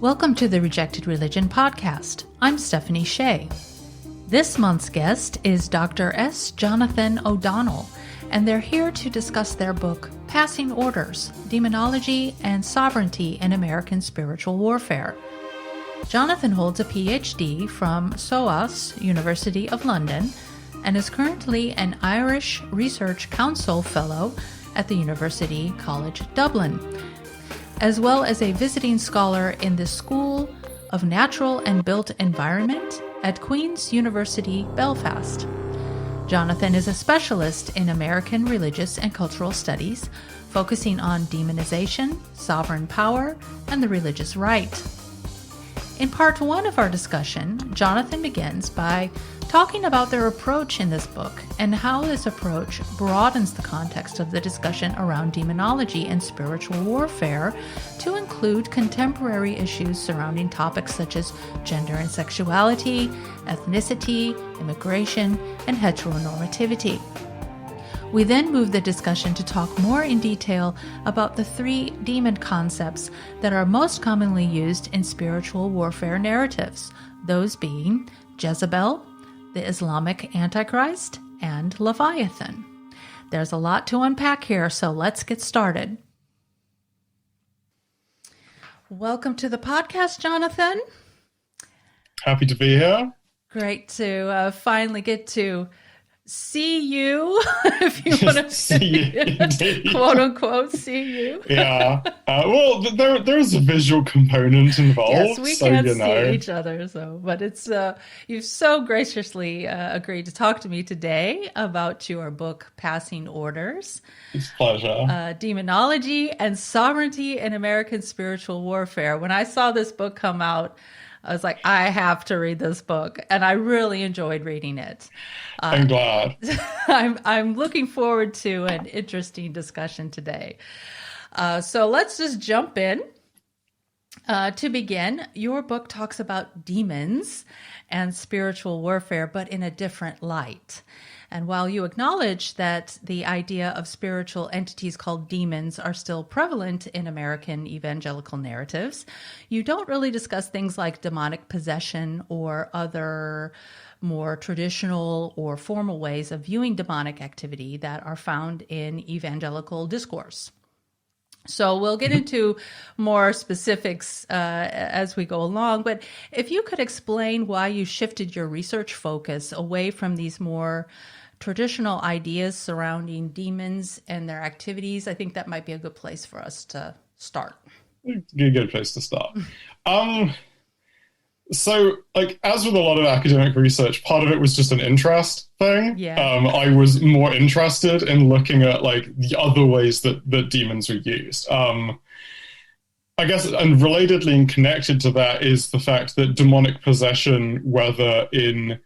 Welcome to the Rejected Religion podcast. I'm Stephanie Shea. This month's guest is Dr. S. Jonathon O'Donnell, and they're here to discuss their book, Passing Orders, Demonology and Sovereignty in American Spiritual Warfare. Jonathon holds a PhD from SOAS, University of London, and is currently an Irish Research Council Fellow at the University College Dublin, as well as a visiting scholar in the School of Natural and Built Environment at Queen's University, Belfast. Jonathon is a specialist in American religious and cultural studies, focusing on demonization, sovereign power, and the religious right. In part one of our discussion, Jonathon begins by talking about their approach in this book and how this approach broadens the context of the discussion around demonology and spiritual warfare to include contemporary issues surrounding topics such as gender and sexuality, ethnicity, immigration, and heteronormativity. We then move the discussion to talk more in detail about the three demon concepts that are most commonly used in spiritual warfare narratives, those being Jezebel, the Islamic Antichrist, and Leviathan. There's a lot to unpack here, so let's get started. Welcome to the podcast, Jonathon. Happy to be here. Great to finally get to see you, if you want to see quote unquote see you. Yeah. Well, there's a visual component involved. Yes, we can't see each other, so but it's you've so graciously agreed to talk to me today about your book, Passing Orders. It's a pleasure. Demonology and Sovereignty in American Spiritual Warfare. When I saw this book come out, I was like, I have to read this book, and I really enjoyed reading it. I'm glad. I'm looking forward to an interesting discussion today. So let's just jump in. To begin, your book talks about demons and spiritual warfare, but in a different light. And while you acknowledge that the idea of spiritual entities called demons are still prevalent in American evangelical narratives, you don't really discuss things like demonic possession or other more traditional or formal ways of viewing demonic activity that are found in evangelical discourse. So we'll get into more specifics as we go along, but if you could explain why you shifted your research focus away from these more traditional ideas surrounding demons and their activities, I think that might be a good place for us to start. A good place to start. So, like, as with a lot of academic research, part of it was just an interest thing. Yeah. I was more interested in looking at, like, the other ways that demons were used. I guess, and relatedly and connected to that is the fact that demonic possession, whether in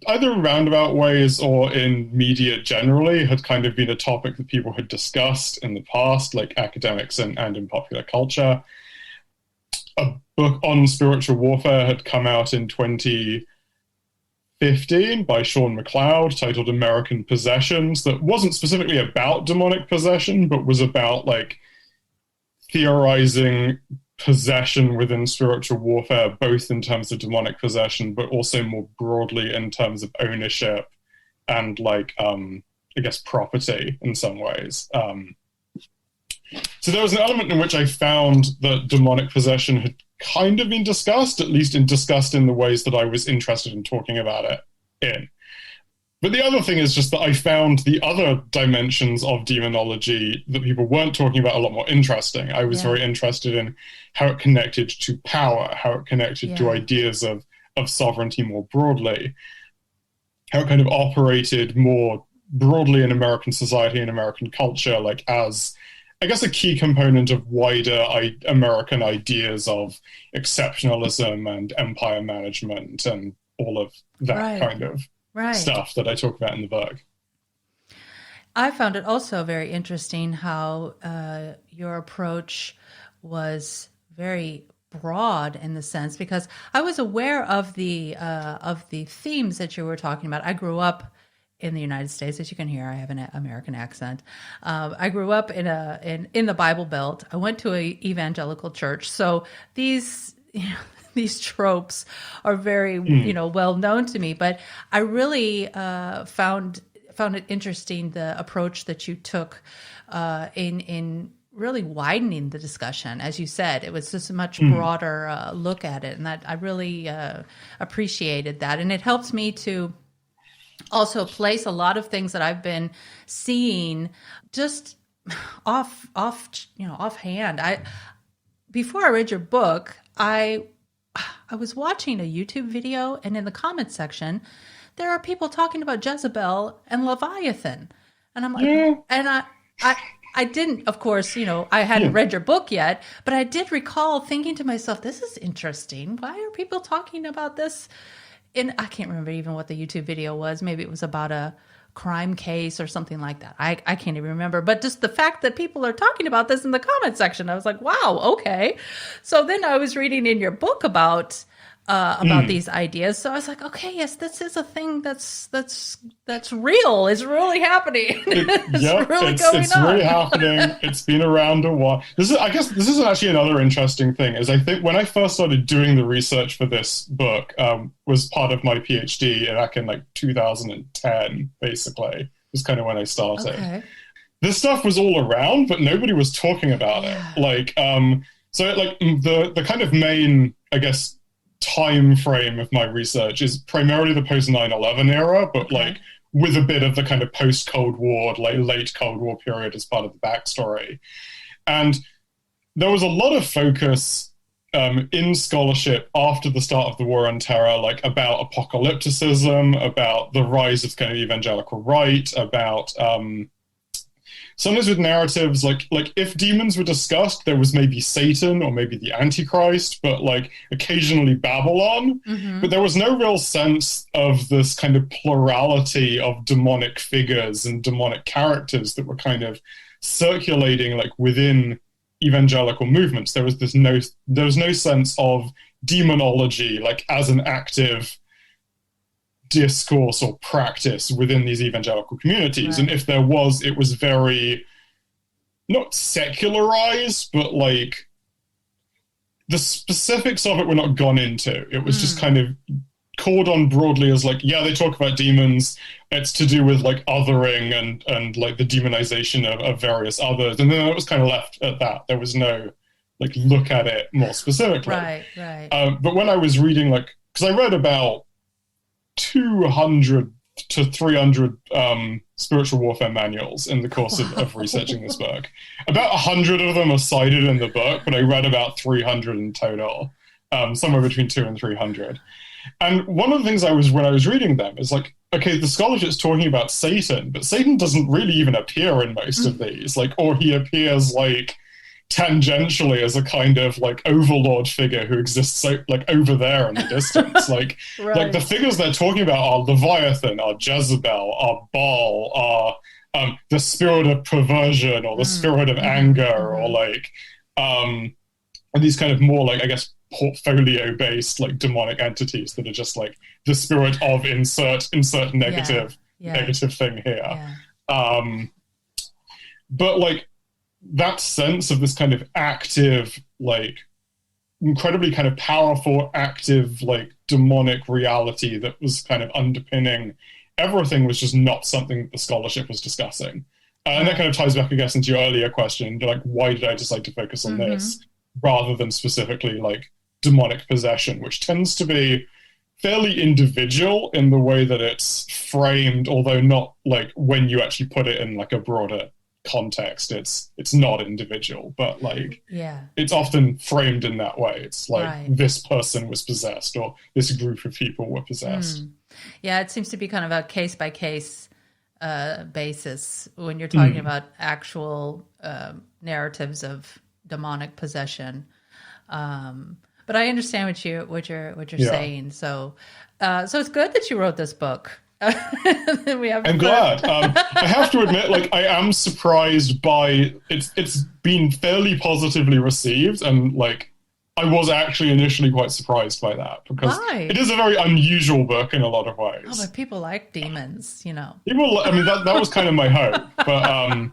either roundabout ways or in media generally, had kind of been a topic that people had discussed in the past, like academics and in popular culture. A book on spiritual warfare had come out in 2015 by Sean McLeod titled American Possessions that wasn't specifically about demonic possession, but was about like theorizing possession within spiritual warfare, both in terms of demonic possession, but also more broadly in terms of ownership and like, I guess, property in some ways. So there was an element in which I found that demonic possession had kind of been discussed, at least discussed in the ways that I was interested in talking about it in. But the other thing is just that I found the other dimensions of demonology that people weren't talking about a lot more interesting. I was very interested in how it connected to power, how it connected to ideas of sovereignty more broadly, how it kind of operated more broadly in American society and American culture, like as, I guess, a key component of wider American ideas of exceptionalism and empire management and all of that kind of stuff that I talk about in the book. I found it also very interesting how your approach was very broad in the sense, because I was aware of the themes that you were talking about. I grew up in the United States. As you can hear, I have an American accent. I grew up in the Bible Belt. I went to a evangelical church, so these these tropes are very well known to me. But I really found it interesting, the approach that you took in really widening the discussion. As you said, it was just a much broader look at it, and that I really appreciated that, and it helps me to also place a lot of things that I've been seeing just offhand. Before I read your book, I was watching a YouTube video, and in the comments section, there are people talking about Jezebel and Leviathan, and I'm like, and I didn't, of course, I hadn't read your book yet, but I did recall thinking to myself, this is interesting. Why are people talking about this? And I can't remember even what the YouTube video was. Maybe it was about a crime case or something like that. I can't even remember. But just the fact that people are talking about this in the comment section, I was like, wow, okay. So then I was reading in your book about these ideas. So I was like, okay, yes, this is a thing that's real. It's really happening. It's really happening. It's been around a while. I guess this is actually another interesting thing, is I think when I first started doing the research for this book, was part of my PhD back in like 2010, basically, was kind of when I started. Okay. This stuff was all around, but nobody was talking about it. The kind of main, I guess, time frame of my research is primarily the post 9/11 era, but with a bit of the kind of post Cold War, like late Cold War period as part of the backstory. And there was a lot of focus in scholarship after the start of the War on Terror, like about apocalypticism, about the rise of kind of evangelical right, about sometimes with narratives like if demons were discussed, there was maybe Satan or maybe the Antichrist, but like occasionally Babylon. But there was no real sense of this kind of plurality of demonic figures and demonic characters that were kind of circulating like within evangelical movements. There was no sense of demonology like as an active discourse or practice within these evangelical communities. Right. And if there was, it was very not secularized, but like the specifics of it were not gone into. It was just kind of called on broadly as like, yeah, they talk about demons. It's to do with like othering and like the demonization of various others. And then it was kind of left at that. There was no like look at it more specifically. Right. But when I was reading, like, because I read about 200 to 300 spiritual warfare manuals in the course of researching this book. About 100 of them are cited in the book, but I read about 300 in total, somewhere between 200 and 300. And one of the things when I was reading them is like, okay, the scholarship is talking about Satan, but Satan doesn't really even appear in most of these, like, or he appears like tangentially as a kind of like overlord figure who exists so like over there in the distance. Like like the figures they're talking about are Leviathan, are Jezebel, are Baal, are the spirit of perversion or the spirit of anger, or like and these kind of more like, I guess, portfolio based like demonic entities that are just like the spirit of insert negative thing here. But like that sense of this kind of active, like incredibly kind of powerful, active, like demonic reality that was kind of underpinning everything was just not something that the scholarship was discussing. And that kind of ties back, I guess, into your earlier question, like, why did I decide to focus on this rather than specifically like demonic possession, which tends to be fairly individual in the way that it's framed, although not like when you actually put it in like a broader context, it's not individual, but like it's often framed in that way. It's like this person was possessed or this group of people were possessed. It seems to be kind of a case by case basis when you're talking about actual narratives of demonic possession. But I understand what you're saying. So it's good that you wrote this book. I'm glad. I have to admit, like, I am surprised by it's been fairly positively received, and like I was actually initially quite surprised by that, because it is a very unusual book in a lot of ways. Oh, but people like demons, you know. I mean, that was kind of my hope, but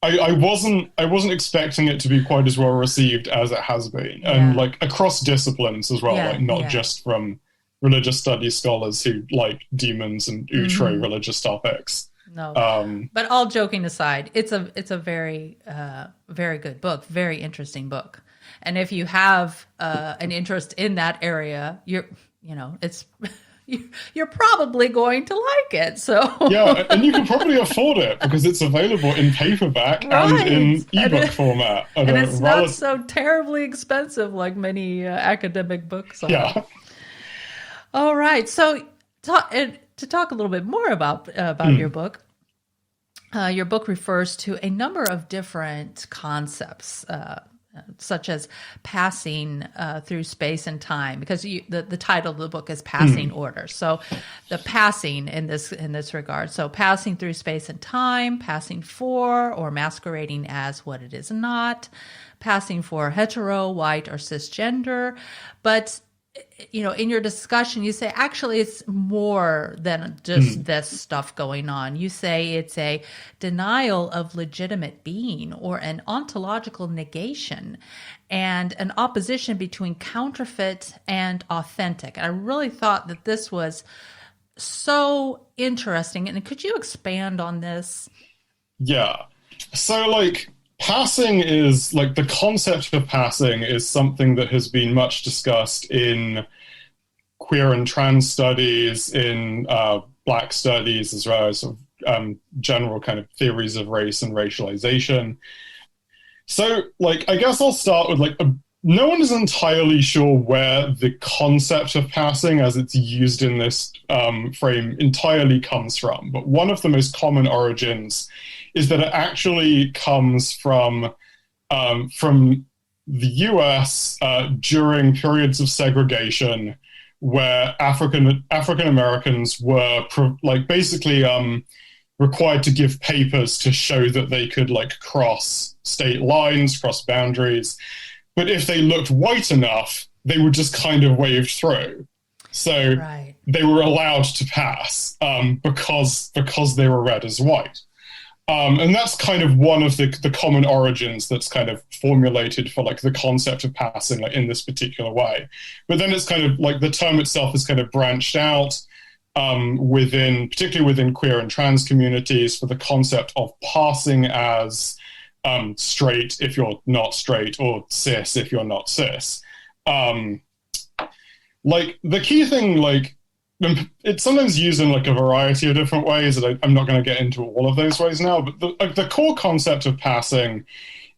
I wasn't expecting it to be quite as well received as it has been, and like across disciplines as well, like not just from religious studies scholars who like demons and ultra religious topics. No, but all joking aside, it's a very very good book, very interesting book, and if you have an interest in that area, you're probably going to like it. So yeah, and you can probably afford it because it's available in paperback and in ebook format, and it's not so terribly expensive like many academic books are. Yeah. All right, so to talk a little bit more about your book. Your book refers to a number of different concepts, such as passing through space and time, because the title of the book is Passing Order. So the passing in this regard. So passing through space and time, passing for or masquerading as what it is not, passing for hetero, white, or cisgender. But in your discussion, you say, actually, it's more than just this stuff going on. You say it's a denial of legitimate being or an ontological negation and an opposition between counterfeit and authentic. And I really thought that this was so interesting. And could you expand on this? Yeah. So, passing is, the concept of passing is something that has been much discussed in queer and trans studies, in Black studies, as well as general kind of theories of race and racialization. So, I guess I'll start with, no one is entirely sure where the concept of passing as it's used in this frame entirely comes from. But one of the most common origins is that it actually comes from the US during periods of segregation, where African Americans were basically required to give papers to show that they could cross state lines, cross boundaries. But if they looked white enough, they were just kind of waved through. So they were allowed to pass because they were read as white. And that's kind of one of the common origins that's kind of formulated for the concept of passing in this particular way. But then it's kind of the term itself is kind of branched out particularly within queer and trans communities, for the concept of passing as straight if you're not straight, or cis if you're not cis. The key thing, it's sometimes used in a variety of different ways that I'm not going to get into all of those ways now, but the core concept of passing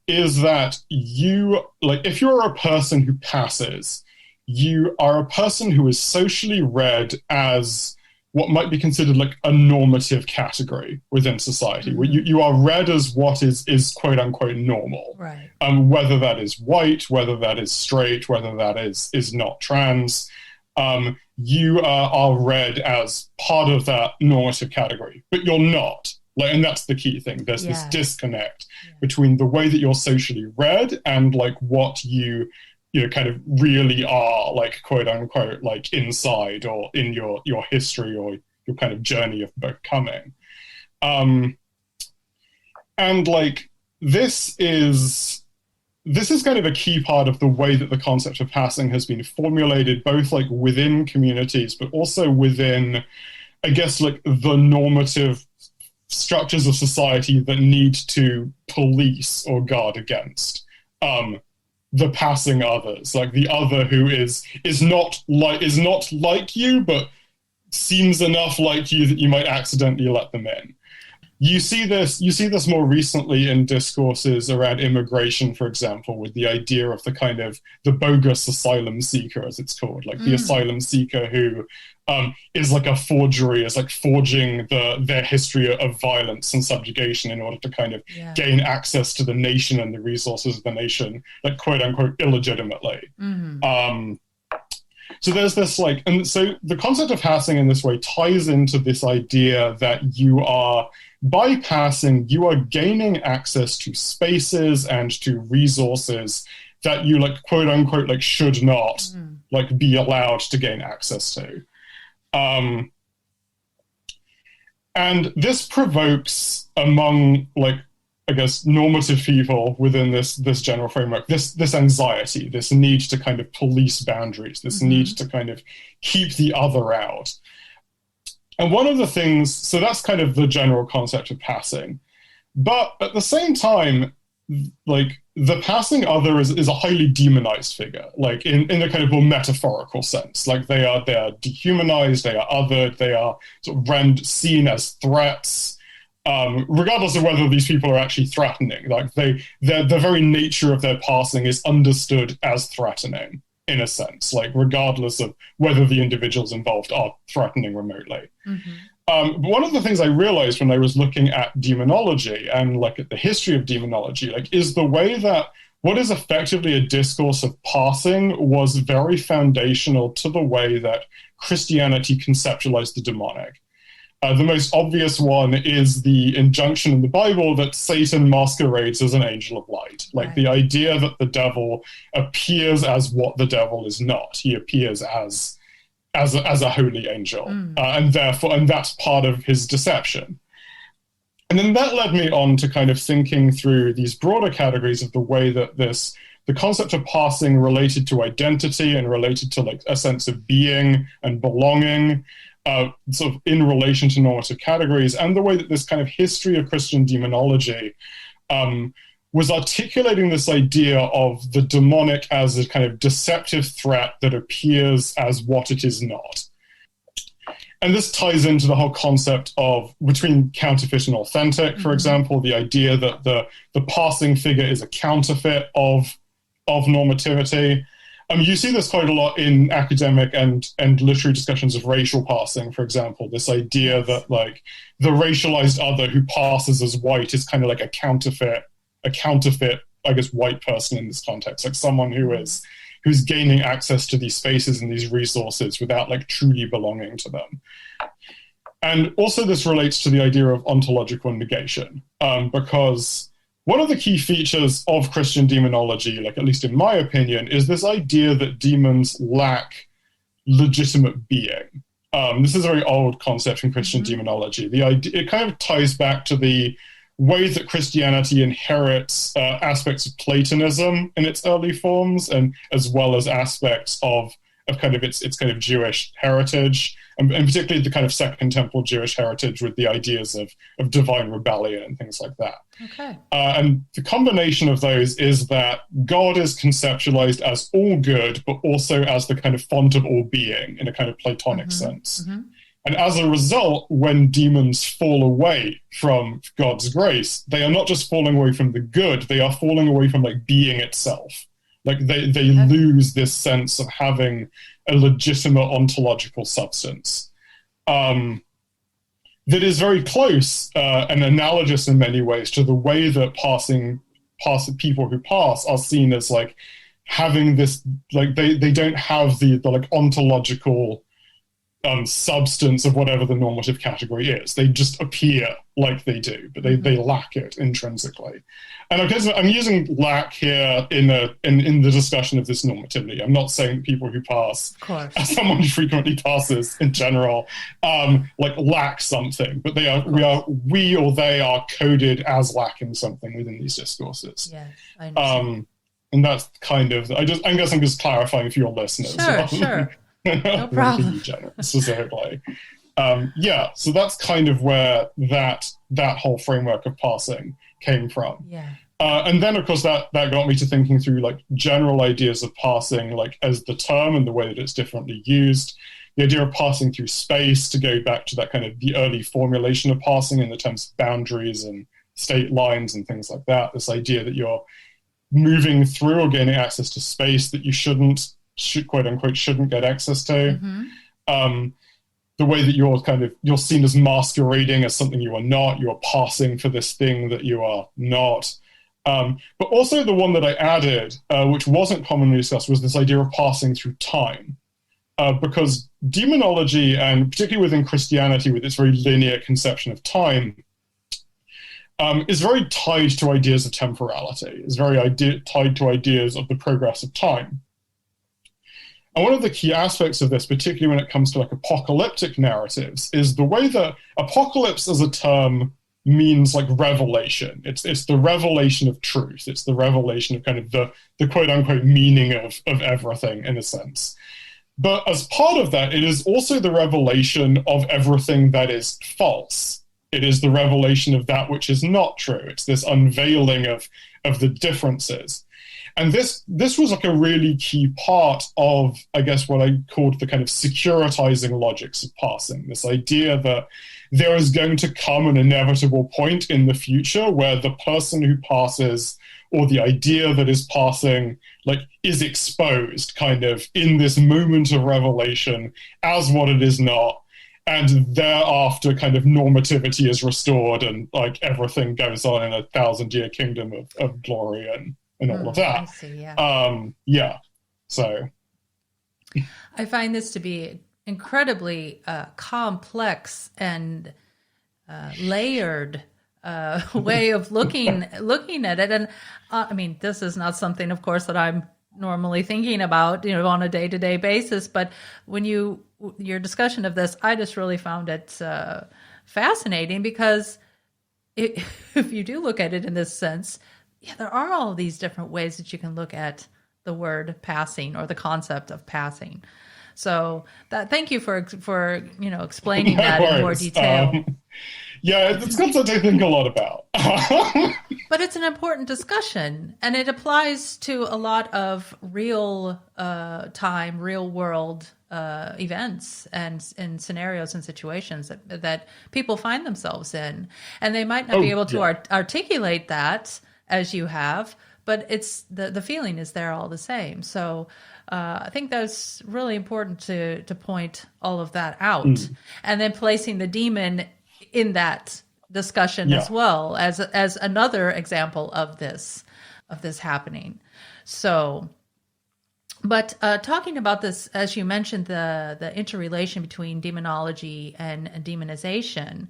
is that if you're a person who passes, you are a person who is socially read as what might be considered a normative category within society. You are read as what is quote unquote normal. Right. Whether that is white, whether that is straight, whether that is not trans, you are read as part of that normative category, but you're not. And that's the key thing. There's this disconnect between the way that you're socially read and what you kind of really are, quote unquote, inside, or in your history, or your kind of journey of becoming. And this is kind of a key part of the way that the concept of passing has been formulated, both within communities, but also within, I guess, the normative structures of society that need to police or guard against the passing others, the other who is not like you, but seems enough like you that you might accidentally let them in. You see this more recently in discourses around immigration, for example, with the idea of the bogus asylum seeker, as it's called, the asylum seeker who is a forgery, is forging their history of violence and subjugation in order to kind of gain access to the nation and the resources of the nation, quote unquote, illegitimately. So there's this and so the concept of passing in this way ties into this idea that by passing, you are gaining access to spaces and to resources that you like quote unquote like should not like be allowed to gain access to. And this provokes among like, I guess, normative people within this general framework, this anxiety, this need to kind of police boundaries, this need to kind of keep the other out. And one of the things, so that's kind of the general concept of passing. But at the same time, like the passing other is a highly demonized figure, like in a kind of more metaphorical sense. Like they are dehumanized, they are othered, they are sort of seen as threats, regardless of whether these people are actually threatening. Like the very nature of their passing is understood as threatening, in a sense, like regardless of whether the individuals involved are threatening remotely. But one of the things I realized when I was looking at demonology and like at the history of demonology, like is the way that what is effectively a discourse of passing was very foundational to the way that Christianity conceptualized the demonic. The most obvious one is the injunction in the Bible that Satan masquerades as an angel of light. Like the idea that the devil appears as what the devil is not. He appears as a holy angel, and that's part of his deception. And then that led me on to kind of thinking through these broader categories of the way that the concept of passing related to identity and related to like a sense of being and belonging, sort of in relation to normative categories, and the way that this kind of history of Christian demonology was articulating this idea of the demonic as a kind of deceptive threat that appears as what it is not. And this ties into the whole concept of between counterfeit and authentic, for example, the idea that the passing figure is a counterfeit of normativity. You see this quite a lot in academic and literary discussions of racial passing, for example, this idea that like the racialized other who passes as white is kind of like a counterfeit, I guess, white person in this context, like someone who's gaining access to these spaces and these resources without like truly belonging to them. And also this relates to the idea of ontological negation, because one of the key features of Christian demonology, like at least in my opinion, is this idea that demons lack legitimate being. This is a very old concept in Christian demonology. The idea, it kind of ties back to the way that Christianity inherits aspects of Platonism in its early forms, and as well as aspects of kind of its kind of Jewish heritage, and particularly the kind of Second Temple Jewish heritage with the ideas of divine rebellion and things like that. Okay. And the combination of those is that God is conceptualized as all good, but also as the kind of font of all being in a kind of Platonic sense. And as a result, when demons fall away from God's grace, they are not just falling away from the good, they are falling away from like being itself. Like they lose this sense of having a legitimate ontological substance that is very close and analogous in many ways to the way that people who pass are seen as like having this, like they don't have the like ontological substance of whatever the normative category is. They just appear like they do, but they lack it intrinsically. And I guess I'm using lack here in the discussion of this normativity. I'm not saying people who pass, as someone who frequently passes in general, like lack something, but they are coded as lacking something within these discourses. Yes, I understand. And that's kind of, I guess I'm just clarifying for your listeners. Sure. No problem. Specifically. So that's kind of where that whole framework of passing came from. Yeah. And then, of course, that got me to thinking through like general ideas of passing, like as the term and the way that it's differently used. The idea of passing through space, to go back to that kind of the early formulation of passing in the terms of boundaries and state lines and things like that. This idea that you're moving through or gaining access to space that you shouldn't quote unquote shouldn't get access to. The way that you're seen as masquerading as something you are not, you are passing for this thing that you are not. But also the one that I added, which wasn't commonly discussed, was this idea of passing through time. Because demonology, and particularly within Christianity with its very linear conception of time, is very tied to ideas of temporality, is very tied to ideas of the progress of time. And one of the key aspects of this, particularly when it comes to like apocalyptic narratives, is the way that apocalypse as a term means like revelation. It's the revelation of truth. It's the revelation of kind of the quote unquote meaning of everything in a sense. But as part of that, it is also the revelation of everything that is false. It is the revelation of that which is not true. It's this unveiling of the differences. And this was like a really key part of, I guess, what I called the kind of securitizing logics of passing. This idea that there is going to come an inevitable point in the future where the person who passes, or the idea that is passing, like, is exposed kind of in this moment of revelation as what it is not. And thereafter kind of normativity is restored and like everything goes on in a 1,000-year kingdom of glory and all of that. I see, yeah. Yeah. So I find this to be incredibly complex and layered way of looking at it. And I mean, this is not something, of course, that I'm normally thinking about, on a day-to-day basis. But when your discussion of this, I just really found it fascinating, because if you do look at it in this sense, yeah, there are all these different ways that you can look at the word passing or the concept of passing. So thank you for explaining that in more detail. Yeah, it's got something to think a lot about. But it's an important discussion, and it applies to a lot of real time, real world events and scenarios and situations that people find themselves in. And they might not be able to articulate that as you have, but it's the feeling is there all the same. So I think that's really important to point all of that out, and then placing the demon in that discussion as well as another example of this happening. So, but talking about this, as you mentioned, the interrelation between demonology and demonization.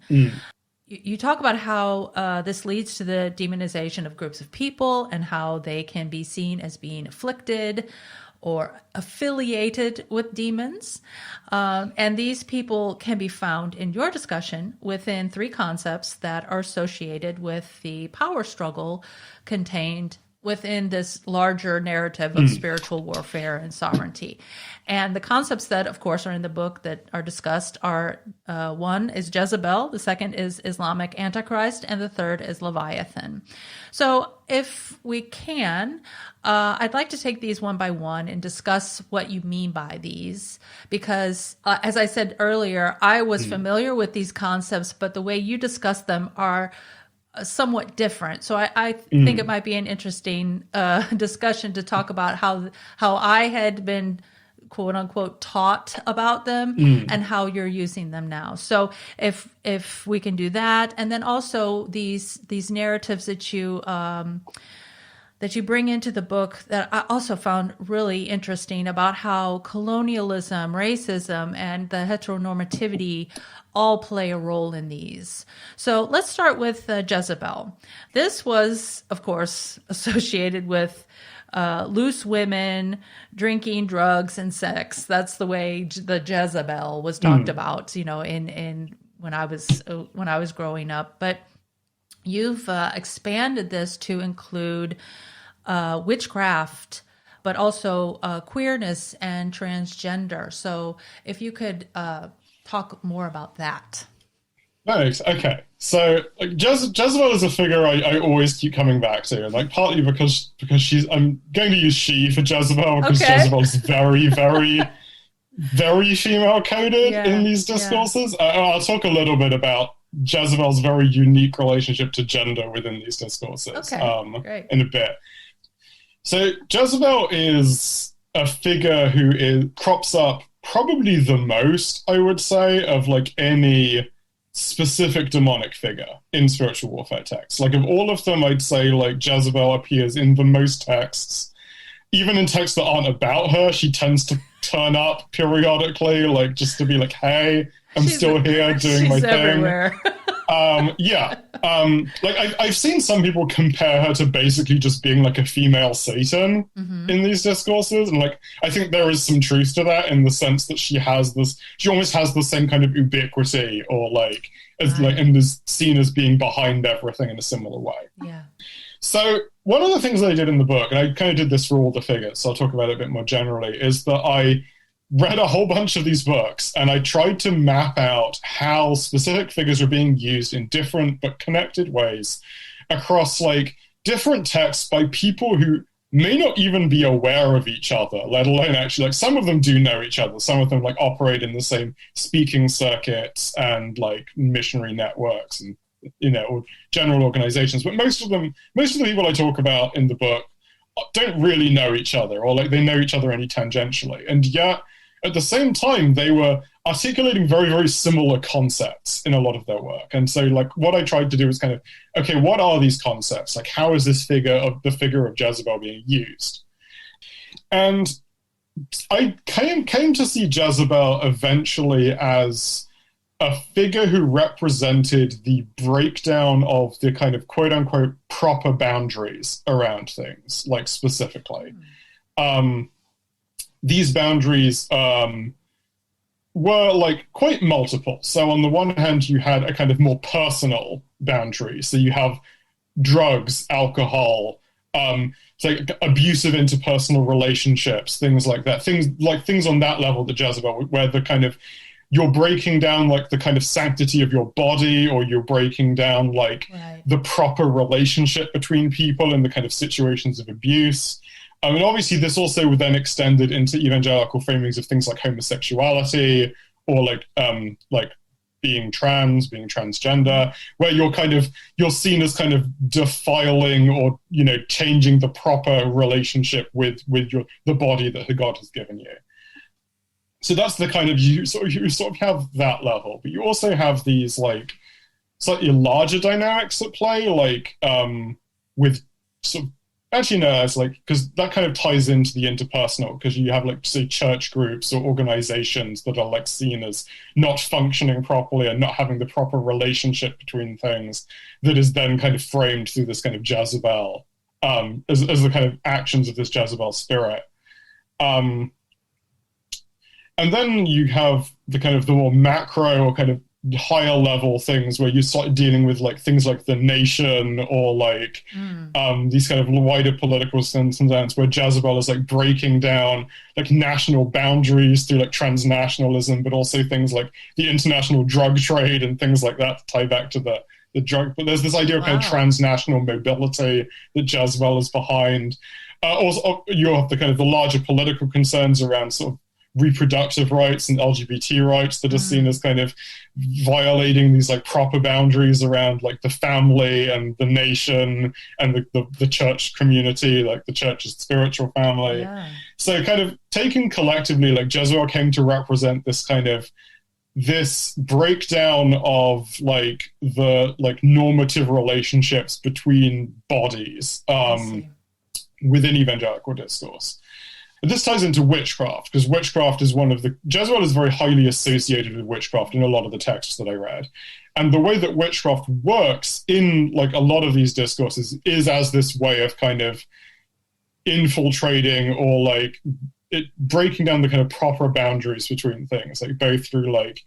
You talk about how this leads to the demonization of groups of people and how they can be seen as being afflicted or affiliated with demons. And these people can be found in your discussion within 3 concepts that are associated with the power struggle contained within this larger narrative of spiritual warfare and sovereignty. And the concepts that, of course, are in the book that are discussed are, one is Jezebel, the second is Islamic Antichrist, and the third is Leviathan. So if we can, I'd like to take these one by one and discuss what you mean by these, because as I said earlier, I was familiar with these concepts, but the way you discuss them are somewhat different. So I think it might be an interesting discussion to talk about how I had been quote unquote taught about them and how you're using them now. So if we can do that, and then also these narratives that you bring into the book that I also found really interesting about how colonialism, racism, and the heteronormativity all play a role in these. So let's start with Jezebel. This was, of course, associated with loose women, drinking, drugs, and sex. That's the way the Jezebel was talked about, in when I was growing up. But you've expanded this to include witchcraft, but also queerness and transgender. So if you could talk more about that. Nice. Okay. So Jezebel is a figure I always keep coming back to, and like partly because I'm going to use she for Jezebel because Jezebel is very, very, very female coded in these discourses. I'll talk a little bit about Jezebel's very unique relationship to gender within these discourses in a bit. So Jezebel is a figure who crops up probably the most, I would say, of like any specific demonic figure in spiritual warfare texts. Like of all of them, I'd say like Jezebel appears in the most texts. Even in texts that aren't about her, she tends to turn up periodically, like just to be like, hey, I'm still here doing my thing. Yeah. I've seen some people compare her to basically just being like a female Satan in these discourses. And like, I think there is some truth to that in the sense that she almost has the same kind of ubiquity or like, and is seen as being behind everything in a similar way. Yeah. So one of the things that I did in the book, and I kind of did this for all the figures, so I'll talk about it a bit more generally, is that I read a whole bunch of these books and I tried to map out how specific figures are being used in different but connected ways across like different texts by people who may not even be aware of each other, let alone actually, like some of them do know each other. Some of them like operate in the same speaking circuits and like missionary networks and, or general organizations. But most of the people I talk about in the book don't really know each other, or like they know each other only tangentially. And yet, at the same time, they were articulating very, very similar concepts in a lot of their work. And so, like, what I tried to do was kind of, okay, what are these concepts? Like, how is this the figure of Jezebel being used? And I came to see Jezebel eventually as a figure who represented the breakdown of the kind of quote-unquote proper boundaries around things, like specifically. These boundaries were like quite multiple. So on the one hand, you had a kind of more personal boundary. So you have drugs, alcohol, like abusive interpersonal relationships, things like that. Things on that level that Jezebel, where the kind of you're breaking down like the kind of sanctity of your body, or you're breaking down like the proper relationship between people in the kind of situations of abuse. I mean, obviously, this also then extended into evangelical framings of things like homosexuality or like being trans, being transgender, where you're seen as kind of defiling or changing the proper relationship with the body that God has given you. So that's the kind of you sort of have that level, but you also have these like slightly larger dynamics at play, like with sort of. Actually, no, it's like, because that kind of ties into the interpersonal, because you have, like, say, church groups or organizations that are, like, seen as not functioning properly and not having the proper relationship between things that is then kind of framed through this kind of Jezebel, as the kind of actions of this Jezebel spirit. And then you have the kind of the more macro or kind of higher level things where you start dealing with like things like the nation or like these kind of wider political sentiments where Jezebel is like breaking down like national boundaries through like transnationalism, but also things like the international drug trade and things like that to tie back to the drug. But there's this idea of kind of transnational mobility that Jezebel is behind. Also, you have the kind of the larger political concerns around sort of reproductive rights and LGBT rights that are seen as kind of violating these like proper boundaries around like the family and the nation and the church community, like the church's spiritual family. Yeah. So kind of taken collectively, like Jezebel came to represent this kind of this breakdown of like the like normative relationships between bodies within evangelical discourse. But this ties into witchcraft, because witchcraft is Jezebel is very highly associated with witchcraft in a lot of the texts that I read. And the way that witchcraft works in like a lot of these discourses is as this way of kind of infiltrating or like breaking down the kind of proper boundaries between things, like both through like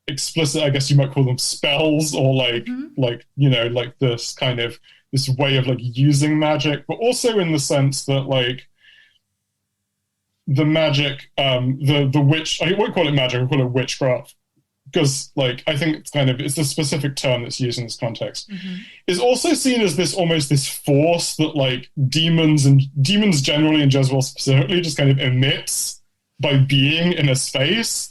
explicit, I guess you might call them spells, or like this kind of this way of like using magic, but also in the sense that like the magic, the witch, I won't call it magic, I'll call it witchcraft, because like I think it's a specific term that's used in this context, is also seen as this almost this force that like demons generally and Jezebel specifically just kind of emits by being in a space,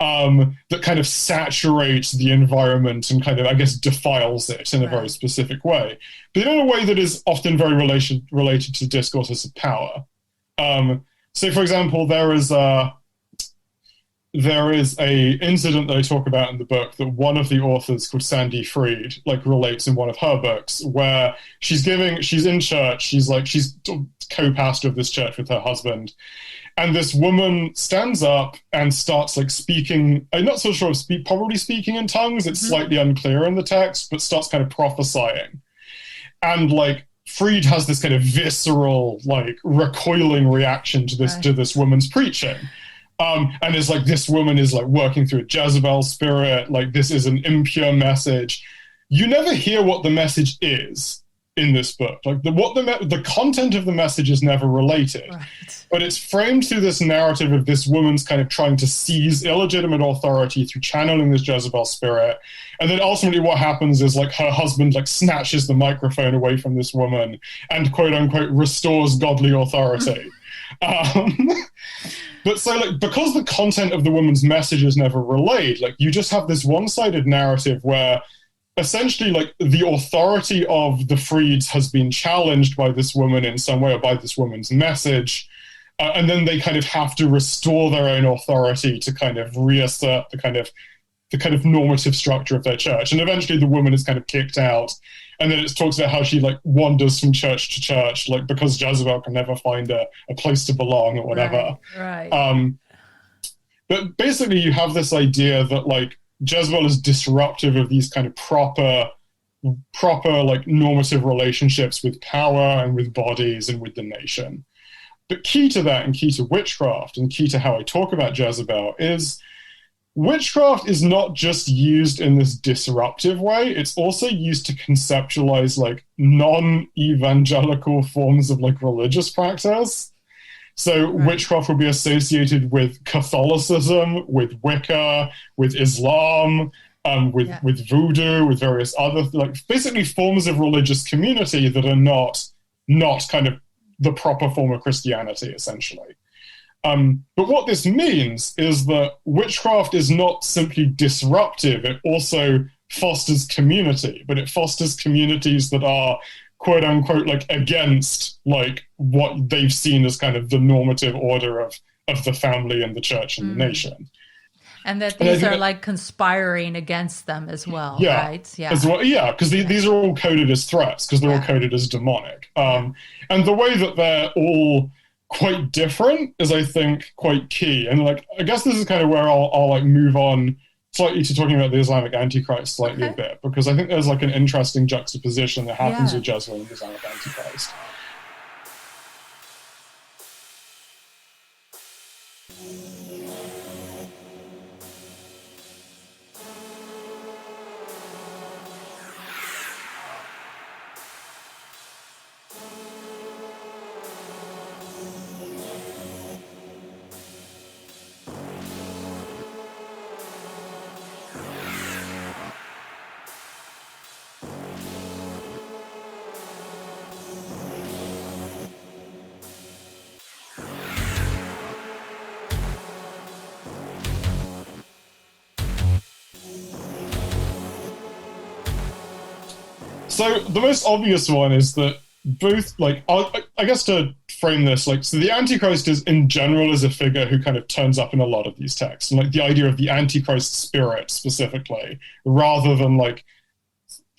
that kind of saturates the environment and kind of, I guess, defiles it in a very specific way, but in a way that is often very related to discourses of power. So, for example, there is a incident that I talk about in the book that one of the authors called Sandy Fried like relates in one of her books, where she's in church, she's co-pastor of this church with her husband, And this woman stands up and starts like speaking. I'm not so sure of probably speaking in tongues. It's slightly unclear in the text, but starts kind of prophesying. And like Freed has this kind of visceral, like recoiling reaction to this woman's preaching. And is like, this woman is like working through a Jezebel spirit. Like, this is an impure message. You never hear what the message is in this book. Like the content of the message is never related, but it's framed through this narrative of this woman's kind of trying to seize illegitimate authority through channeling this Jezebel spirit. And then ultimately what happens is like her husband like snatches the microphone away from this woman and quote unquote restores godly authority. But so like, because the content of the woman's message is never relayed, like you just have this one-sided narrative where essentially like the authority of the Freeds has been challenged by this woman in some way or by this woman's message. And then they kind of have to restore their own authority to kind of reassert the kind of normative structure of their church. And eventually the woman is kind of kicked out. And then it talks about how she like wanders from church to church, like because Jezebel can never find a place to belong or whatever. Right. But basically you have this idea that like Jezebel is disruptive of these kind of proper like normative relationships with power and with bodies and with the nation. But key to that and key to witchcraft and key to how I talk about Jezebel is witchcraft is not just used in this disruptive way, it's also used to conceptualize like non-evangelical forms of like religious practice. So witchcraft will be associated with Catholicism, with Wicca, with Islam, with voodoo, with various other like basically forms of religious community that are not kind of the proper form of Christianity, essentially. But what this means is that witchcraft is not simply disruptive, it also fosters community, but it fosters communities that are quote unquote like against like what they've seen as kind of the normative order of the family and the church and the nation. And that these are like conspiring against them as well, right? Yeah, as well, because these are all coded as threats because they're all coded as demonic. And the way that they're all quite different is, I think, quite key. And like, I guess this is kind of where I'll like move on slightly to talking about the Islamic Antichrist slightly a bit, because I think there's like an interesting juxtaposition that happens with Jezebel and the Islamic Antichrist. So the most obvious one is that both, like, I guess to frame this, like, so the Antichrist is in general is a figure who kind of turns up in a lot of these texts, and like the idea of the Antichrist spirit specifically, rather than like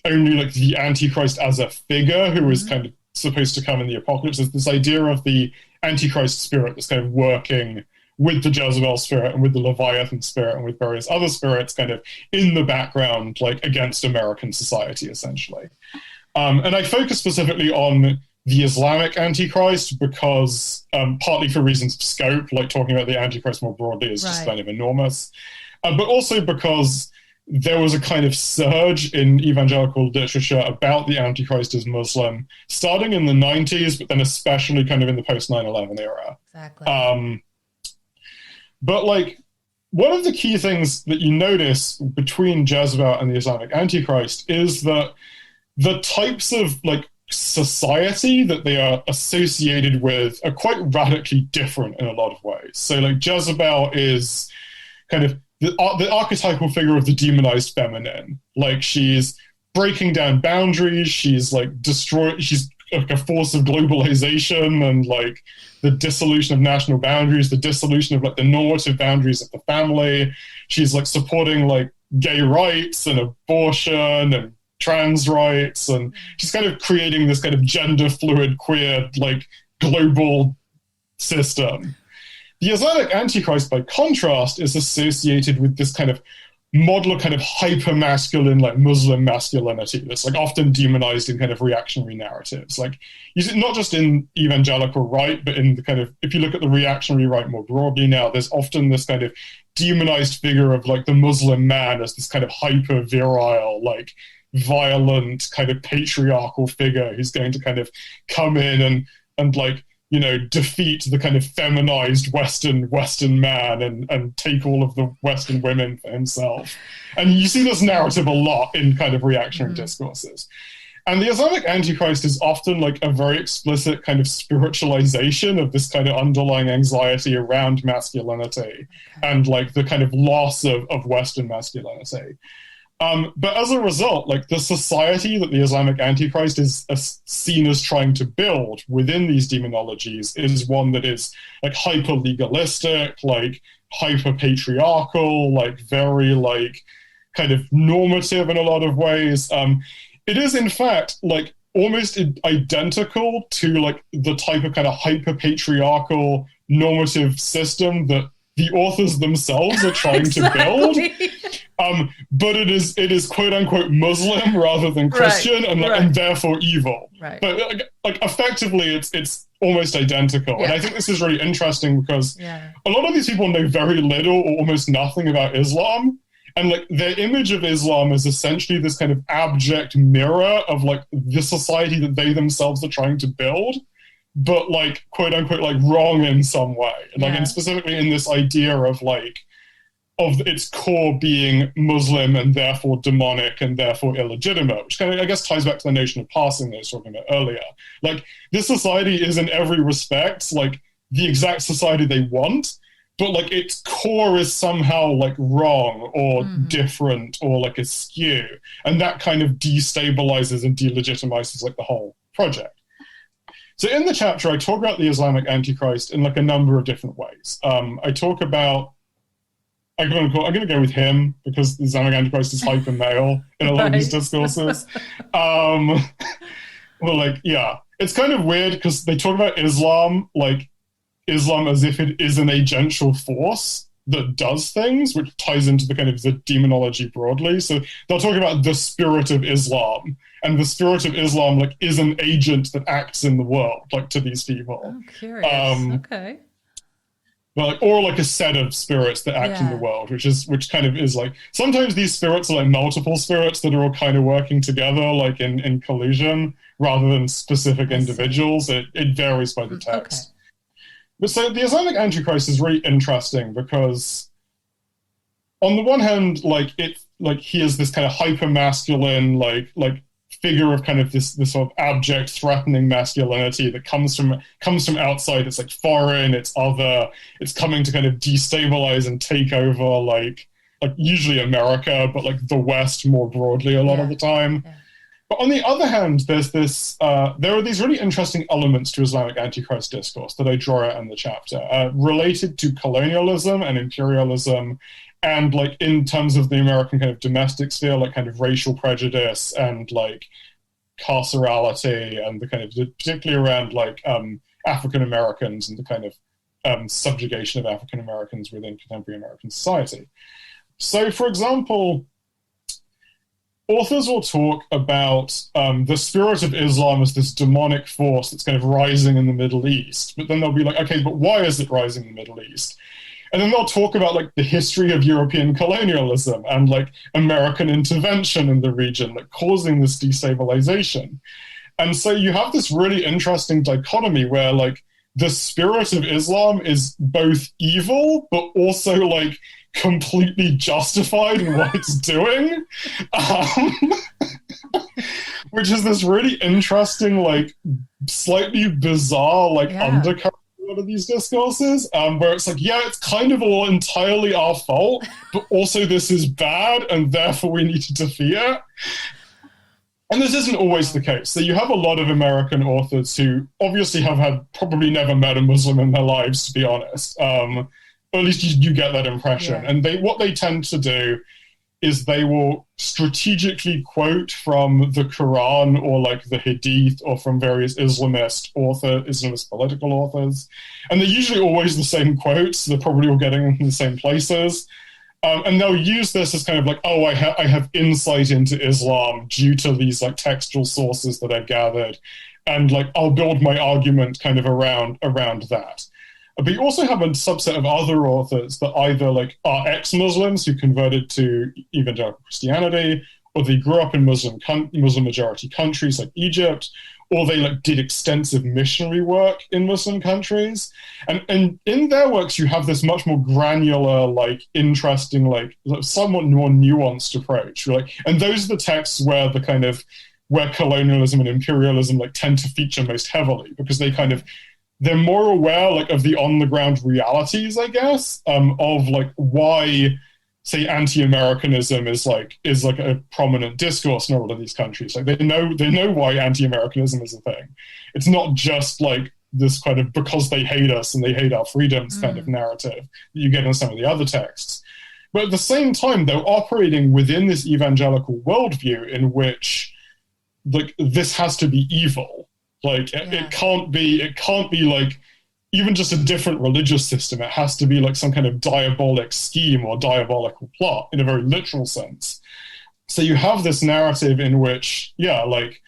only like the Antichrist as a figure who is kind of supposed to come in the apocalypse, is this idea of the Antichrist spirit that's kind of working with the Jezebel spirit and with the Leviathan spirit and with various other spirits kind of in the background, like against American society, essentially. And I focus specifically on the Islamic Antichrist because partly for reasons of scope, like talking about the Antichrist more broadly is just kind of enormous, but also because there was a kind of surge in evangelical literature about the Antichrist as Muslim, starting in the 90s, but then especially kind of in the post 9/11 era. Exactly. But like, one of the key things that you notice between Jezebel and the Islamic Antichrist is that the types of like society that they are associated with are quite radically different in a lot of ways. So like Jezebel is kind of the archetypal figure of the demonized feminine. Like she's breaking down boundaries, she's like she's like a force of globalization and like the dissolution of national boundaries, the dissolution of like the normative boundaries of the family. She's like supporting like gay rights and abortion and trans rights, and she's kind of creating this kind of gender fluid, queer, like global system. The Islamic Antichrist, by contrast, is associated with this kind of model of kind of hyper-masculine, like Muslim masculinity that's like often demonized in kind of reactionary narratives. Like, not just in evangelical right, but in the kind of, if you look at the reactionary right more broadly now, there's often this kind of demonized figure of like the Muslim man as this kind of hyper-virile, like violent kind of patriarchal figure who's going to kind of come in and like, you know, defeat the kind of feminized Western man and take all of the Western women for himself. And you see this narrative a lot in kind of reactionary discourses. And the Islamic Antichrist is often like a very explicit kind of spiritualization of this kind of underlying anxiety around masculinity and like the kind of loss of Western masculinity. But as a result, like the society that the Islamic Antichrist is seen as trying to build within these demonologies is one that is like hyper legalistic, like hyper patriarchal, like very like kind of normative in a lot of ways. It is in fact like almost identical to like the type of kind of hyper patriarchal normative system that the authors themselves are trying to build. But it is quote unquote Muslim rather than Christian, and therefore evil. Right. But like effectively, it's almost identical. Yeah. And I think this is really interesting because a lot of these people know very little or almost nothing about Islam, and like their image of Islam is essentially this kind of abject mirror of like the society that they themselves are trying to build, but like quote unquote like wrong in some way. Like, and specifically in this idea of like of its core being Muslim and therefore demonic and therefore illegitimate, which kind of, I guess, ties back to the notion of passing that I was talking about earlier. Like, this society is in every respect like the exact society they want, but like its core is somehow like wrong or different or like askew, and that kind of destabilizes and delegitimizes like the whole project. So in the chapter, I talk about the Islamic Antichrist in like a number of different ways. I talk about, I'm going to go with him because the Islamic Antichrist is hyper male in a lot of these discourses. Well, like, yeah, it's kind of weird because they talk about Islam as if it is an agential force that does things, which ties into the kind of the demonology broadly. So they'll talk about the spirit of Islam, and the spirit of Islam like is an agent that acts in the world, like to these people. I'm curious. Okay. But like, or like a set of spirits that act in the world, which kind of is like, sometimes these spirits are like multiple spirits that are all kind of working together, like in collision, rather than specific individuals. It varies by the text. Okay. But so the Islamic Antichrist is really interesting because on the one hand, like he is this kind of hyper masculine, like figure of kind of this sort of abject, threatening masculinity that comes from outside. It's like foreign, it's other, it's coming to kind of destabilize and take over like usually America, but like the West more broadly a lot of the time. Yeah. But on the other hand, there's this there are these really interesting elements to Islamic Antichrist discourse that I draw out in the chapter, related to colonialism and imperialism, and like in terms of the American kind of domestic sphere, like kind of racial prejudice and like carcerality, and the kind of particularly around like African Americans and the kind of subjugation of African Americans within contemporary American society. So, for example, authors will talk about the spirit of Islam as this demonic force that's kind of rising in the Middle East, but then they'll be like, okay, but why is it rising in the Middle East? And then they'll talk about like the history of European colonialism and like American intervention in the region, like causing this destabilization. And so you have this really interesting dichotomy where like the spirit of Islam is both evil, but also like completely justified in what it's doing. Which is this really interesting, like slightly bizarre, like undercurrent of these discourses, where it's like, yeah, it's kind of all entirely our fault, but also this is bad and therefore we need to defeat it. And this isn't always the case. So you have a lot of American authors who obviously have had probably never met a Muslim in their lives, to be honest. Or at least you get that impression. And what they tend to do is they will strategically quote from the Quran or like the Hadith or from various Islamist political authors. And they're usually always the same quotes. They're probably all getting them from the same places. And they'll use this as kind of like, oh, I have insight into Islam due to these like textual sources that I've gathered. And like, I'll build my argument kind of around that. But you also have a subset of other authors that either like are ex-Muslims who converted to evangelical Christianity, or they grew up in Muslim majority countries like Egypt, or they like did extensive missionary work in Muslim countries. And in their works, you have this much more granular, like interesting, like somewhat more nuanced approach. Like, and those are the texts where the kind of where colonialism and imperialism like tend to feature most heavily, because they're more aware like of the on the ground realities, I guess, of like why, say, anti-Americanism is like a prominent discourse in all of these countries. Like they know why anti-Americanism is a thing. It's not just like this kind of because they hate us and they hate our freedoms kind of narrative that you get in some of the other texts. But at the same time, they're operating within this evangelical worldview in which like this has to be evil. Like it can't be like even just a different religious system. It has to be like some kind of diabolic scheme or diabolical plot in a very literal sense. So you have this narrative in which, like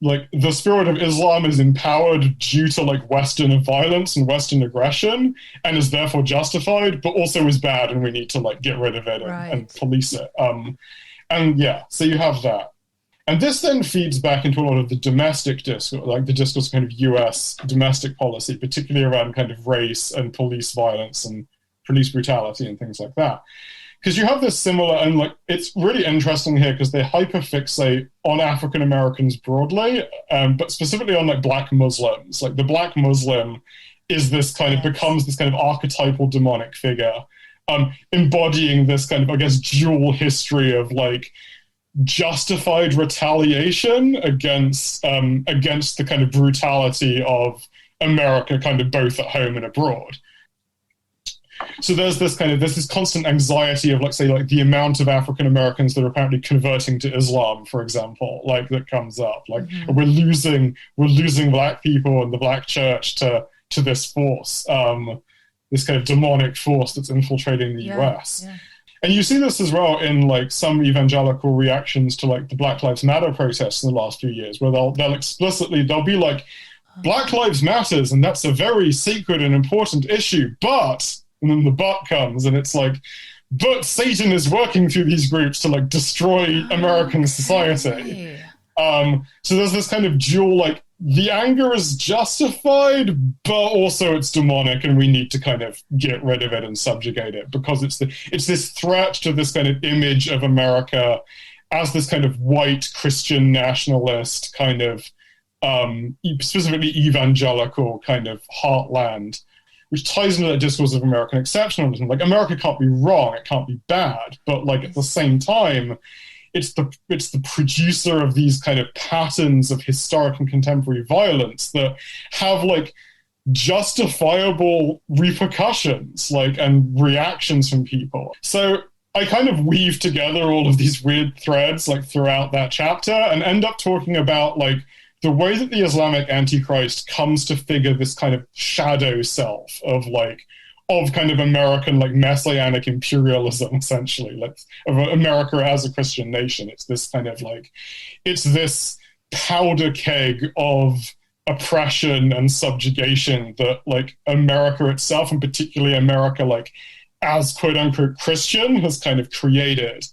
the spirit of Islam is empowered due to like Western violence and Western aggression and is therefore justified, but also is bad and we need to like get rid of it and police it. So you have that. And this then feeds back into a lot of the domestic discourse, like the discourse kind of US domestic policy, particularly around kind of race and police violence and police brutality and things like that. Because you have this similar, and like it's really interesting here because they hyperfixate on African Americans broadly, but specifically on like Black Muslims. Like the Black Muslim is this kind of becomes this kind of archetypal demonic figure, embodying this kind of, I guess, dual history of like justified retaliation against the kind of brutality of America, kind of both at home and abroad. So there's this constant anxiety of, like, say, like the amount of African Americans that are apparently converting to Islam, for example, like that comes up. Like we're losing Black people and the Black church to this force, this kind of demonic force that's infiltrating the US. Yeah. And you see this as well in like some evangelical reactions to like the Black Lives Matter protests in the last few years, where they'll be like, Black Lives Matters, and that's a very sacred and important issue, but, and then the but comes, and it's like, but Satan is working through these groups to like destroy American society. So there's this kind of dual, like, the anger is justified, but also it's demonic, and we need to kind of get rid of it and subjugate it, because it's this threat to this kind of image of America as this kind of white Christian nationalist kind of specifically evangelical kind of heartland, which ties into that discourse of American exceptionalism. Like, America can't be wrong, it can't be bad, but like at the same time, it's the producer of these kind of patterns of historic and contemporary violence that have like justifiable repercussions, like, and reactions from people. So I kind of weave together all of these weird threads like throughout that chapter and end up talking about like the way that the Islamic Antichrist comes to figure this kind of shadow self of kind of American, like, messianic imperialism, essentially, like, of America as a Christian nation. It's this kind of like, it's this powder keg of oppression and subjugation that, like, America itself, and particularly America, like, as quote unquote Christian, has kind of created.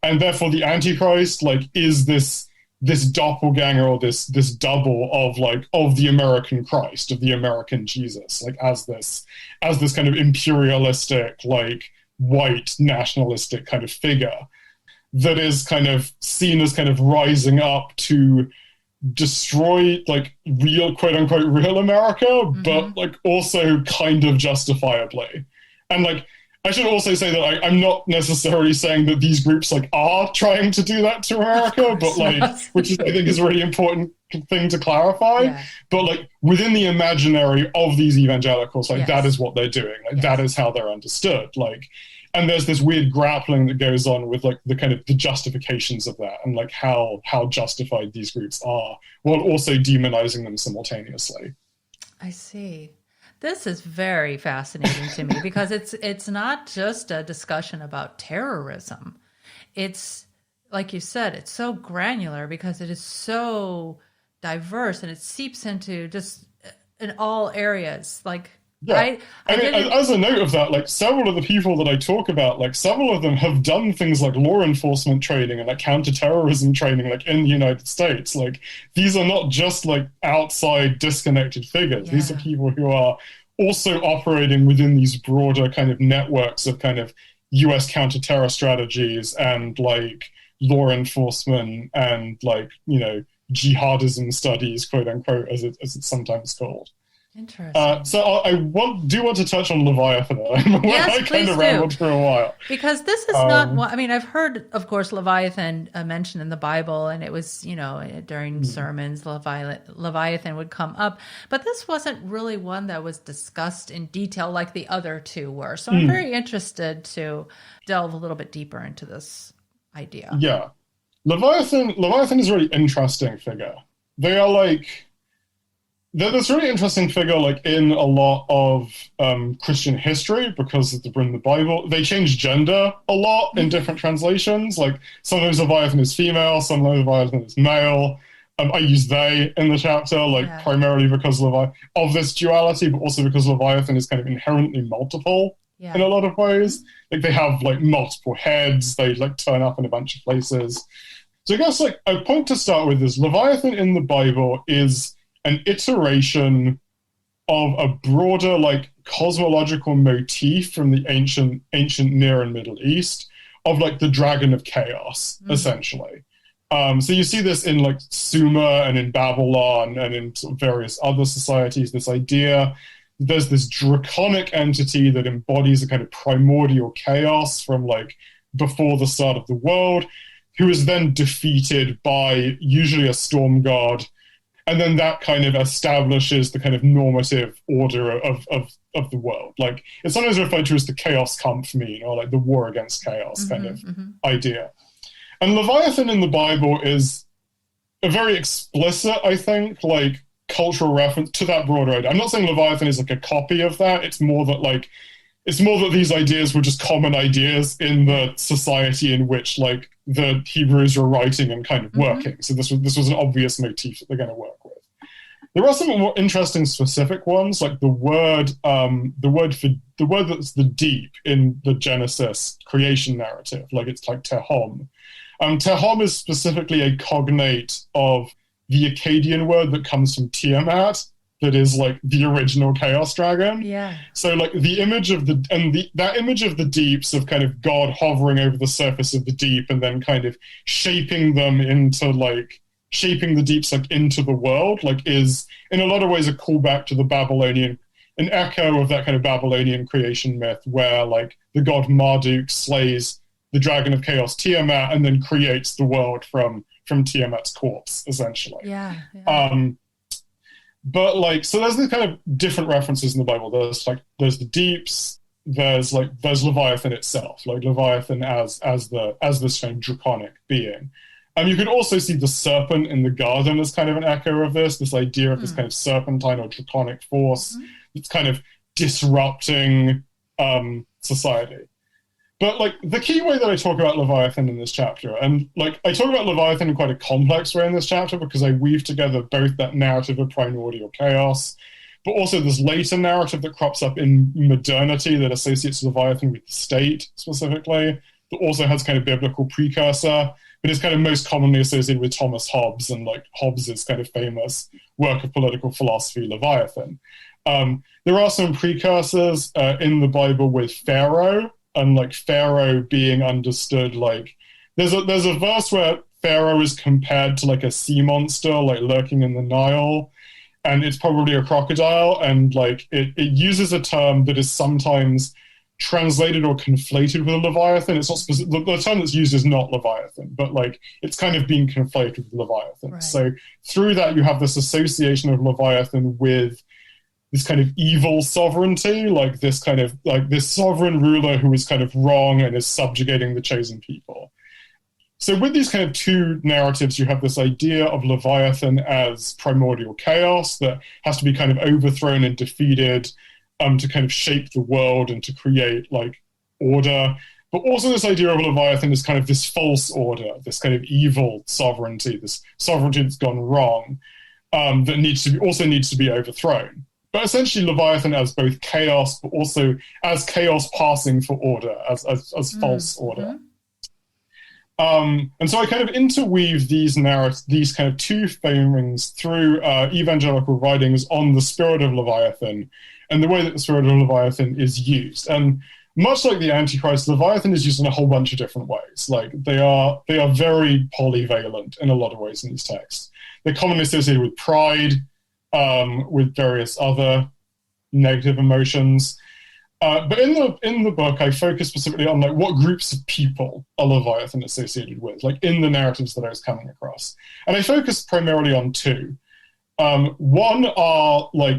And therefore the Antichrist, like, is this doppelganger, or this double of the American Christ, of the American Jesus, like as this kind of imperialistic, like, white nationalistic kind of figure that is kind of seen as kind of rising up to destroy, like, real, quote unquote, real America, but like also kind of justifiably. And like, I should also say that I'm not necessarily saying that these groups like are trying to do that to America, but like, which is, I think, is a really important thing to clarify. Yeah. But like within the imaginary of these evangelicals, like that is what they're doing. Like that is how they're understood. Like And there's this weird grappling that goes on with like the kind of the justifications of that and like how justified these groups are, while also demonizing them simultaneously. I see. This is very fascinating to me because it's not just a discussion about terrorism. It's, like you said, it's so granular because it is so diverse and it seeps into just in all areas. Like, yeah. As a note of that, like several of the people that I talk about, like several of them have done things like law enforcement training and like counterterrorism training, like in the United States. Like these are not just like outside disconnected figures. Yeah. These are people who are also operating within these broader kind of networks of kind of US counterterror strategies and like law enforcement and like, you know, jihadism studies, quote unquote, as it's sometimes called. Interesting. So I do want to touch on Leviathan. Yes, I kind of rambled for a while. Because this is not one, I mean, I've heard, of course, Leviathan mentioned in the Bible, and it was, you know, during sermons, Leviathan would come up. But this wasn't really one that was discussed in detail like the other two were. So I'm very interested to delve a little bit deeper into this idea. Yeah. Leviathan is a really interesting figure. They are like... They're this really interesting figure, like in a lot of Christian history, because in the Bible they change gender a lot in different translations. Like sometimes Leviathan is female, sometimes Leviathan is male. I use they in the chapter, like primarily because of this duality, but also because Leviathan is kind of inherently multiple in a lot of ways. Like they have like multiple heads, they like turn up in a bunch of places. So I guess like a point to start with is Leviathan in the Bible is an iteration of a broader like cosmological motif from the ancient Near and Middle East of like the dragon of chaos, essentially. So you see this in like Sumer and in Babylon and in sort of various other societies, this idea there's this draconic entity that embodies a kind of primordial chaos from like before the start of the world, who is then defeated by usually a storm god. And then that kind of establishes the kind of normative order of the world. Like it's sometimes referred to as the chaos Kampf mean, or like the war against chaos kind of idea. And Leviathan in the Bible is a very explicit, I think, like cultural reference to that broader idea. I'm not saying Leviathan is like a copy of that. It's more that these ideas were just common ideas in the society in which like the Hebrews were writing and kind of working. So this was an obvious motif that they're going to work with. There are some more interesting specific ones, like the word that's the deep in the Genesis creation narrative, like it's like tehom. Tehom is specifically a cognate of the Akkadian word that comes from Tiamat, that is like the original chaos dragon. Yeah. So like the image of that image of the deeps, of kind of God hovering over the surface of the deep and then kind of shaping the deeps like into the world, like is in a lot of ways a callback to the Babylonian, an echo of that kind of Babylonian creation myth where like the god Marduk slays the dragon of chaos Tiamat and then creates the world from Tiamat's corpse, essentially. Yeah. But like, so there's these kind of different references in the Bible. There's the deeps. There's Leviathan itself, like Leviathan as this kind of draconic being. You could also see the serpent in the garden as kind of an echo of this idea of this kind of serpentine or draconic force that's kind of disrupting society. But like the key way that I talk about Leviathan in this chapter, and like I talk about Leviathan in quite a complex way in this chapter because I weave together both that narrative of primordial chaos, but also this later narrative that crops up in modernity that associates Leviathan with the state specifically, that also has kind of biblical precursor, but is kind of most commonly associated with Thomas Hobbes and like Hobbes's kind of famous work of political philosophy, Leviathan. There are some precursors in the Bible with Pharaoh, and like Pharaoh being understood like there's a verse where Pharaoh is compared to like a sea monster like lurking in the Nile, and it's probably a crocodile, and like it uses a term that is sometimes translated or conflated with a Leviathan. It's not specific, the term that's used is not Leviathan, but like it's kind of being conflated with Leviathan. Right. So through that you have this association of Leviathan with this kind of evil sovereignty, like this sovereign ruler who is kind of wrong and is subjugating the chosen people. So with these kind of two narratives, you have this idea of Leviathan as primordial chaos that has to be kind of overthrown and defeated to kind of shape the world and to create like order. But also this idea of Leviathan is kind of this false order, this kind of evil sovereignty, this sovereignty that's gone wrong, that needs to be overthrown. But essentially Leviathan as both chaos, but also as chaos passing for order, as false order. And so I kind of interweave these kind of two framings through evangelical writings on the spirit of Leviathan and the way that the spirit of Leviathan is used. And much like the Antichrist, Leviathan is used in a whole bunch of different ways. Like they are very polyvalent in a lot of ways in these texts. They're commonly associated with pride, with various other negative emotions. But in the book, I focus specifically on like what groups of people are Leviathan associated with, like in the narratives that I was coming across. And I focus primarily on two. One are like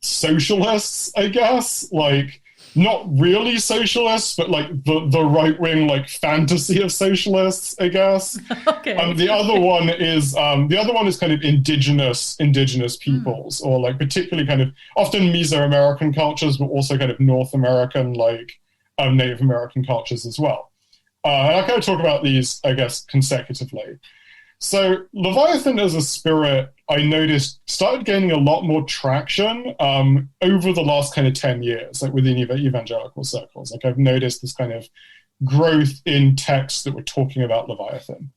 socialists, I guess, like not really socialists, but like the right-wing like fantasy of socialists, I guess. Okay. The other one is kind of indigenous peoples, or like particularly kind of often Mesoamerican cultures, but also kind of North American like Native American cultures as well. And I'll kind of talk about these, I guess, consecutively. So Leviathan as a spirit, I noticed, started gaining a lot more traction over the last kind of 10 years, like within evangelical circles. Like I've noticed this kind of growth in texts that were talking about Leviathan.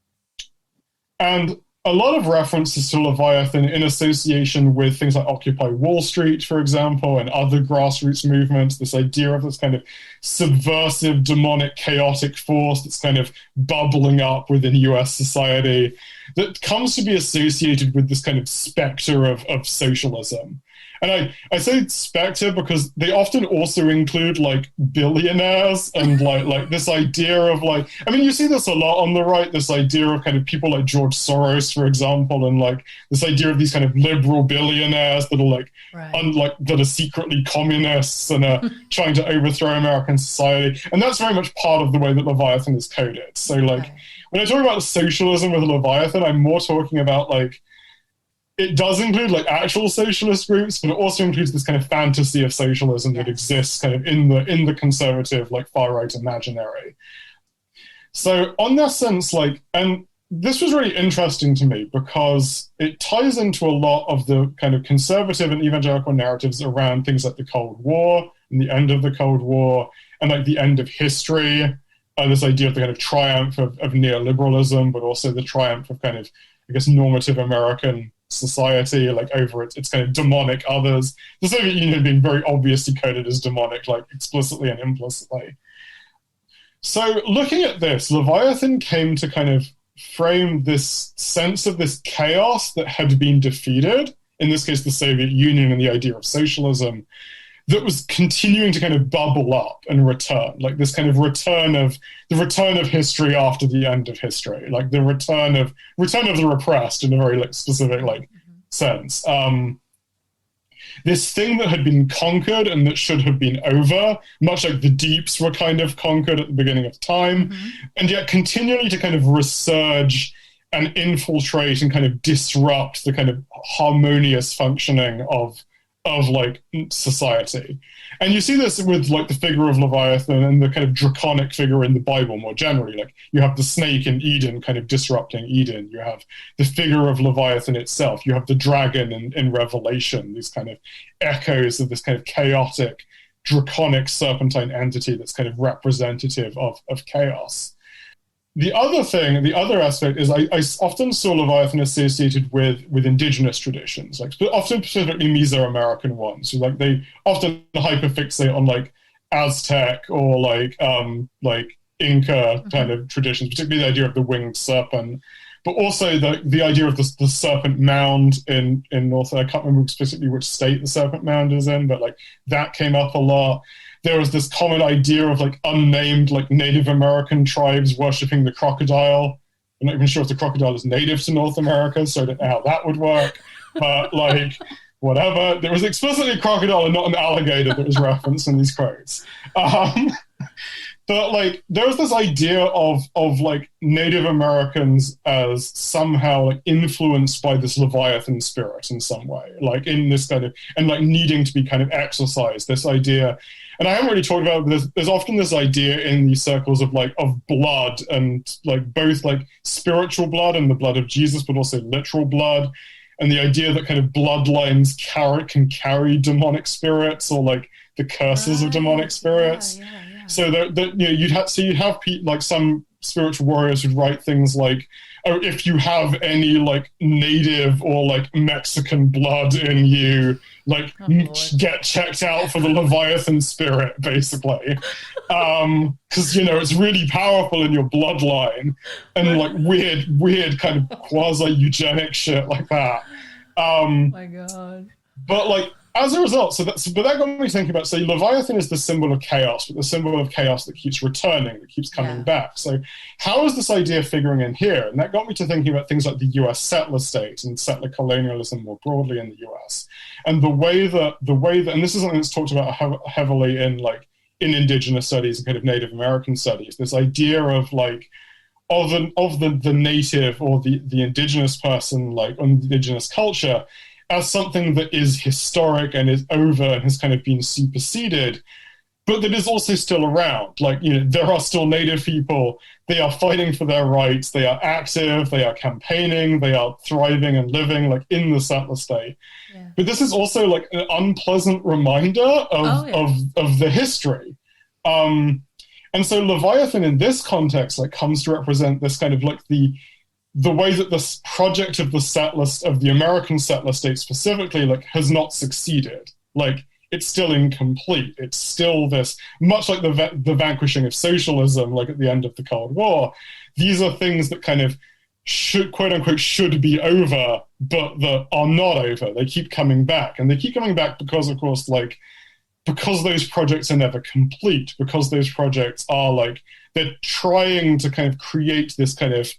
And a lot of references to Leviathan in association with things like Occupy Wall Street, for example, and other grassroots movements, this idea of this kind of subversive, demonic, chaotic force that's kind of bubbling up within US society that comes to be associated with this kind of specter of socialism. And I say specter because they often also include like billionaires and like this idea of like, I mean, you see this a lot on the right, this idea of kind of people like George Soros, for example, and like this idea of these kind of liberal billionaires that are like, that are secretly communists and are trying to overthrow American society. And that's very much part of the way that Leviathan is coded. So like, when I talk about socialism with Leviathan, I'm more talking about like, it does include like actual socialist groups, but it also includes this kind of fantasy of socialism that exists kind of in the conservative, like far right imaginary. So on that sense, like, and this was really interesting to me because it ties into a lot of the kind of conservative and evangelical narratives around things like the Cold War and the end of the Cold War and like the end of history, this idea of the kind of triumph of neoliberalism, but also the triumph of kind of, I guess, normative American society, like over its kind of demonic others. The Soviet Union being very obviously coded as demonic, like explicitly and implicitly. So looking at this, Leviathan came to kind of frame this sense of this chaos that had been defeated, in this case the Soviet Union and the idea of socialism, that was continuing to kind of bubble up and return, like this kind of return of history after the end of history, like the return of the repressed in a very like specific like sense. This thing that had been conquered and that should have been over, much like the deeps were kind of conquered at the beginning of time, and yet continually to kind of resurge and infiltrate and kind of disrupt the kind of harmonious functioning of like society. And you see this with like the figure of Leviathan and the kind of draconic figure in the Bible more generally. Like you have the snake in Eden kind of disrupting Eden. You have the figure of Leviathan itself. You have the dragon in Revelation, these kind of echoes of this kind of chaotic, draconic serpentine entity that's kind of representative of chaos. The other aspect is I often saw Leviathan associated with indigenous traditions, like often specifically Mesoamerican ones. So like they often hyperfixate on like Aztec or like Inca kind of traditions, particularly the idea of the winged serpent, but also the idea of the serpent mound in North. I can't remember specifically which state the serpent mound is in, but like that came up a lot. There was this common idea of like unnamed like Native American tribes worshipping the crocodile. I'm not even sure if the crocodile is native to North America, so I don't know how that would work. But like whatever. There was explicitly a crocodile and not an alligator that was referenced in these quotes. But like there was this idea of like Native Americans as somehow like influenced by this Leviathan spirit in some way, like in this kind of, and like needing to be kind of exorcised, this idea. And I haven't really talked about this. There's often this idea in these circles of like of blood, and like both like spiritual blood and the blood of Jesus, but also literal blood. And the idea that kind of bloodlines can carry demonic spirits, or like the curses of demonic spirits. Yeah. So that you'd have like some spiritual warriors who'd write things like, "Oh, if you have any like native or like Mexican blood in you, like get checked out for the Leviathan spirit," basically, because it's really powerful in your bloodline, and like weird kind of quasi eugenic shit like that. My God! But like. As a result, but that got me thinking about, say, Leviathan is the symbol of chaos, but the symbol of chaos that keeps returning, that keeps coming back. So how is this idea figuring in here? And that got me to thinking about things like the US settler state and settler colonialism more broadly in the US. And the way that, and this is something that's talked about heavily in indigenous studies and kind of Native American studies, this idea of like, of the native or the indigenous person, like indigenous culture, as something that is historic and is over and has kind of been superseded, but that is also still around. Like, there are still native people. They are fighting for their rights. They are active. They are campaigning. They are thriving and living like in the settler state. Yeah. But this is also like an unpleasant reminder of the history. And so Leviathan in this context like comes to represent this kind of like the way that this project of the American settler state specifically, like, has not succeeded. Like, it's still incomplete. It's still this, much like the vanquishing of socialism, like at the end of the Cold War. These are things that kind of should, quote unquote, should be over, but that are not over. They keep coming back, and they keep coming back because, of course, like, because those projects are never complete, because those projects are like, they're trying to kind of create this kind of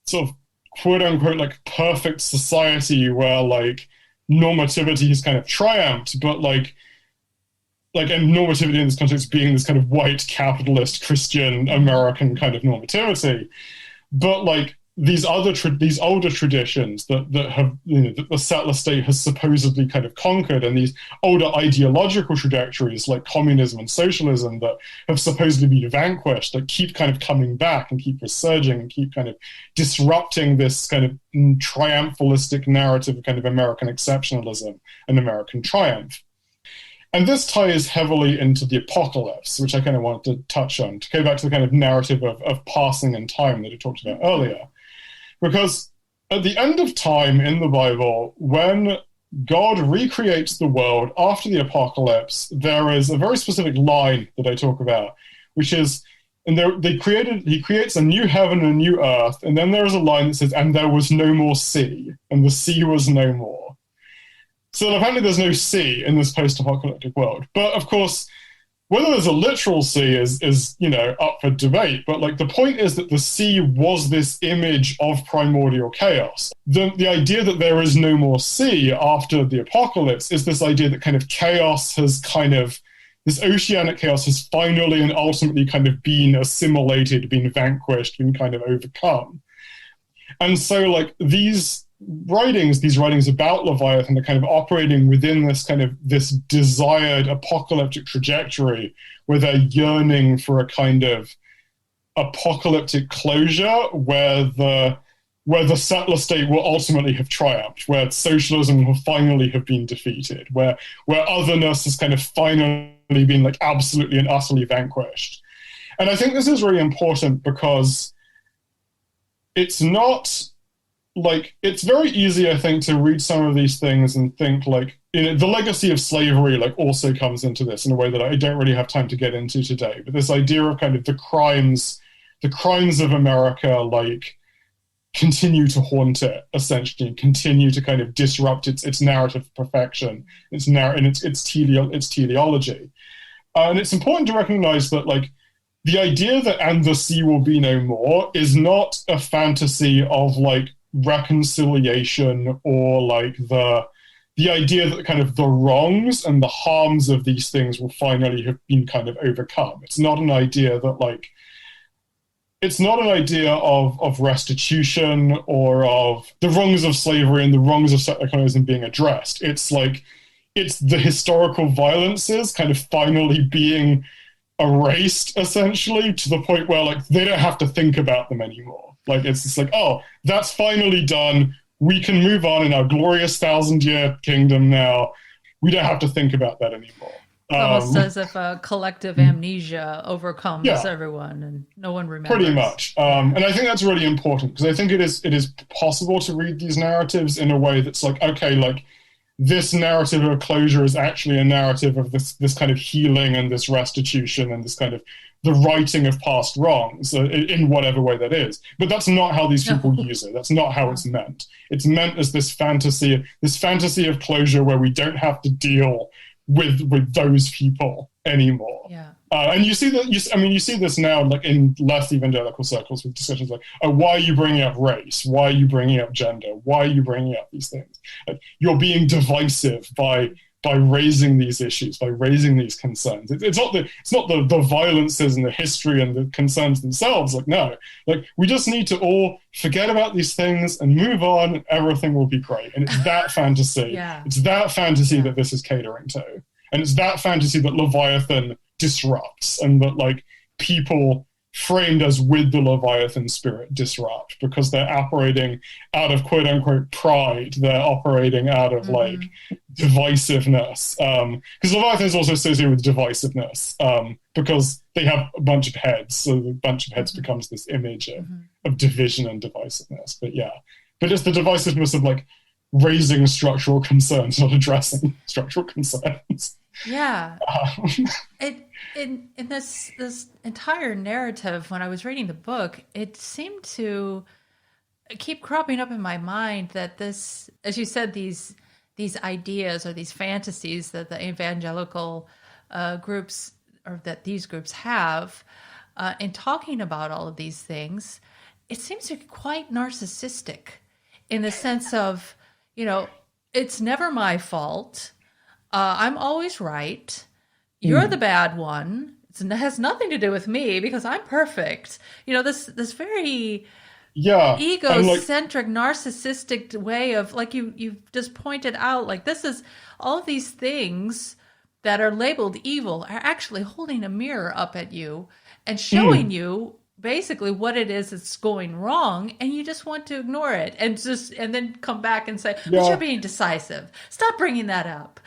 sort of quote unquote like perfect society where like normativity has kind of triumphed, but like and normativity in this context being this kind of white capitalist Christian American kind of normativity, but like these older traditions that have that the settler state has supposedly kind of conquered, and these older ideological trajectories like communism and socialism that have supposedly been vanquished, that keep kind of coming back and keep resurging and keep kind of disrupting this kind of triumphalistic narrative of kind of American exceptionalism and American triumph. And this ties heavily into the apocalypse, which I kind of wanted to touch on, to go back to the kind of narrative of passing in time that I talked about earlier. Because at the end of time in the Bible, when God recreates the world after the apocalypse, there is a very specific line that I talk about, which is, and he creates a new heaven and a new earth, and then there is a line that says, and there was no more sea, and the sea was no more. So apparently there's no sea in this post-apocalyptic world. But of course, whether there's a literal sea is up for debate, but like the point is that the sea was this image of primordial chaos. The idea that there is no more sea after the apocalypse is this idea that kind of chaos has kind of, this oceanic chaos has finally and ultimately kind of been assimilated, been vanquished, been kind of overcome. And so like these writings about Leviathan are kind of operating within this desired apocalyptic trajectory where they're yearning for a kind of apocalyptic closure where the settler state will ultimately have triumphed, where socialism will finally have been defeated, where otherness has kind of finally been like absolutely and utterly vanquished. And I think this is really important because it's not like, it's very easy, I think, to read some of these things and think like, the legacy of slavery like also comes into this in a way that I don't really have time to get into today. But this idea of kind of the crimes of America like continue to haunt it, essentially, continue to kind of disrupt its narrative of perfection, its teleology. And it's important to recognize that like the idea that and the sea will be no more is not a fantasy of like reconciliation or like the the idea that kind of the wrongs and the harms of these things will finally have been kind of overcome. It's not an idea that like, it's not an idea of restitution or of the wrongs of slavery and the wrongs of settler colonialism being addressed. It's like, it's the historical violences kind of finally being erased, essentially, to the point where like they don't have to think about them anymore. Like it's just like, oh, that's finally done. We can move on in our glorious 1,000-year kingdom now. We don't have to think about that anymore. Almost as if a collective amnesia overcomes everyone and no one remembers. Pretty much. And I think that's really important because I think it is possible to read these narratives in a way that's like, okay, like this narrative of closure is actually a narrative of this kind of healing and this restitution and this kind of the righting of past wrongs in whatever way that is. But that's not how these people use it. That's not how it's meant. It's meant as this fantasy of closure where we don't have to deal with those people anymore. Yeah. And you see that. You see this now, like in less evangelical circles, with discussions like, "Oh, why are you bringing up race? Why are you bringing up gender? Why are you bringing up these things? Like, you're being divisive by raising these issues, by raising these concerns. It's not the violences and the history and the concerns themselves. Like, no, like we just need to all forget about these things and move on, and everything will be great. And it's that fantasy. It's that fantasy that this is catering to, and it's that fantasy that Leviathan disrupts, and that like people framed as with the Leviathan spirit disrupt because they're operating out of quote unquote pride. They're operating out of like divisiveness. Because Leviathan is also associated with divisiveness because they have a bunch of heads. So the bunch of heads becomes this image of division and divisiveness. But it's the divisiveness of like raising structural concerns, not addressing structural concerns. Yeah. In this entire narrative, when I was reading the book, it seemed to keep cropping up in my mind that this, as you said, these ideas or these fantasies that the evangelical groups or that these groups have in talking about all of these things, it seems to be quite narcissistic in the sense of, it's never my fault. I'm always right. You're the bad one. It has nothing to do with me because I'm perfect. This very egocentric, narcissistic way of, like you just pointed out, like this is all of these things that are labeled evil are actually holding a mirror up at you and showing you basically what it is that's going wrong, and you just want to ignore it and then come back and say, but you're being decisive. Stop bringing that up.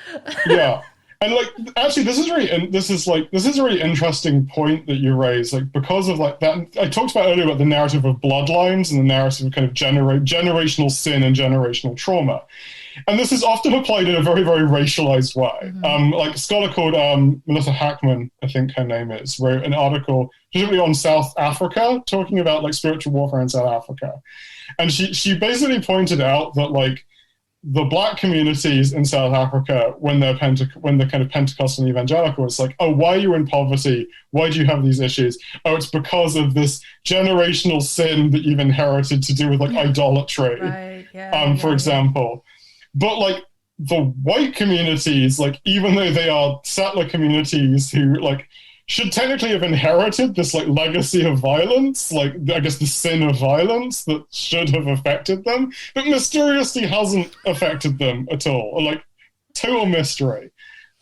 And like, actually, this is a really interesting point that you raise, like, because of like that. I talked about earlier about the narrative of bloodlines and the narrative of kind of generational sin and generational trauma. And this is often applied in a very, very racialized way. Like a scholar called Melissa Hackman, I think her name is, wrote an article specifically on South Africa, talking about like spiritual warfare in South Africa. And she basically pointed out that like the Black communities in South Africa, when they're kind of Pentecostal and evangelical, it's like, oh, why are you in poverty? Why do you have these issues? Oh, it's because of this generational sin that you've inherited to do with like idolatry, for example. But like the white communities, like even though they are settler communities who like should technically have inherited this like legacy of violence, like I guess the sin of violence that should have affected them, but mysteriously hasn't affected them at all, or like total mystery.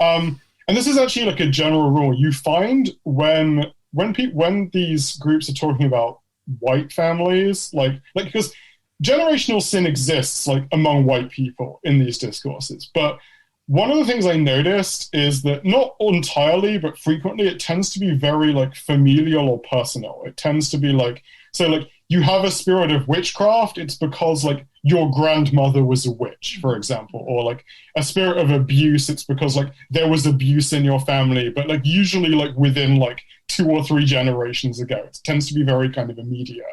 And this is actually like a general rule you find when these groups are talking about white families, like because generational sin exists like among white people in these discourses, but one of the things I noticed is that not entirely, but frequently, it tends to be very like familial or personal. It tends to be like, so like you have a spirit of witchcraft, it's because like your grandmother was a witch, for example, or like a spirit of abuse, it's because like there was abuse in your family, but like usually like within like 2 or 3 generations ago. It tends to be very kind of immediate.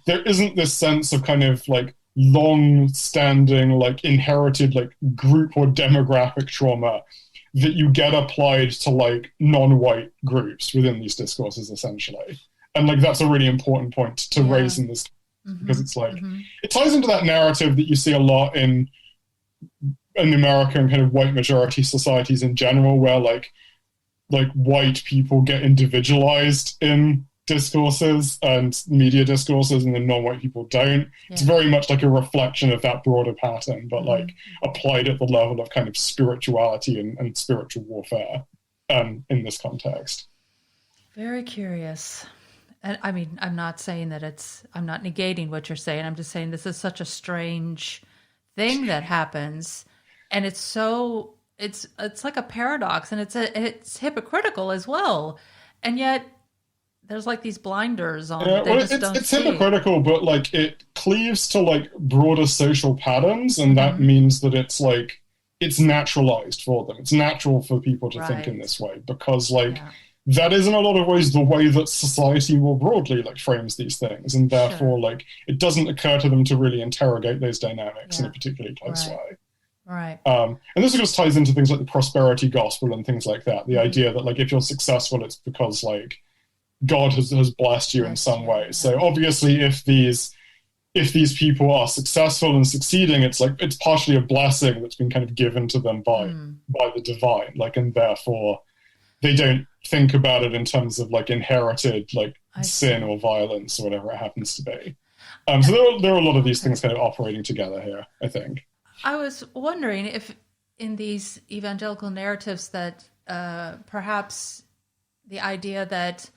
There isn't this sense of kind of like long-standing, like inherited, like group or demographic trauma that you get applied to like non-white groups within these discourses, essentially. And like that's a really important point to raise in this, because it's like it ties into that narrative that you see a lot in in America and kind of white majority societies in general, where like white people get individualized in discourses and media discourses, and then non-white people don't. Yeah. It's very much like a reflection of that broader pattern, but like applied at the level of kind of spirituality and spiritual warfare in this context. Very curious. And I mean, I'm not saying that I'm not negating what you're saying. I'm just saying this is such a strange thing that happens. And it's like a paradox, and it's hypocritical as well. And yet there's like these blinders on. Yeah, well, it's hypocritical, but like it cleaves to like broader social patterns, and that means that it's like it's naturalized for them. It's natural for people to think in this way, because like that is in a lot of ways the way that society more broadly like frames these things, and therefore like it doesn't occur to them to really interrogate those dynamics in a particularly close way. Right. And this of course ties into things like the prosperity gospel and things like that. The idea that like if you're successful, it's because like God has blessed you in some way. So obviously if these people are successful and succeeding, it's like it's partially a blessing that's been kind of given to them by the divine, like, and therefore they don't think about it in terms of like inherited like sin or violence or whatever it happens to be. So there are a lot of these things kind of operating together here, I think. I was wondering if in these evangelical narratives that perhaps the idea that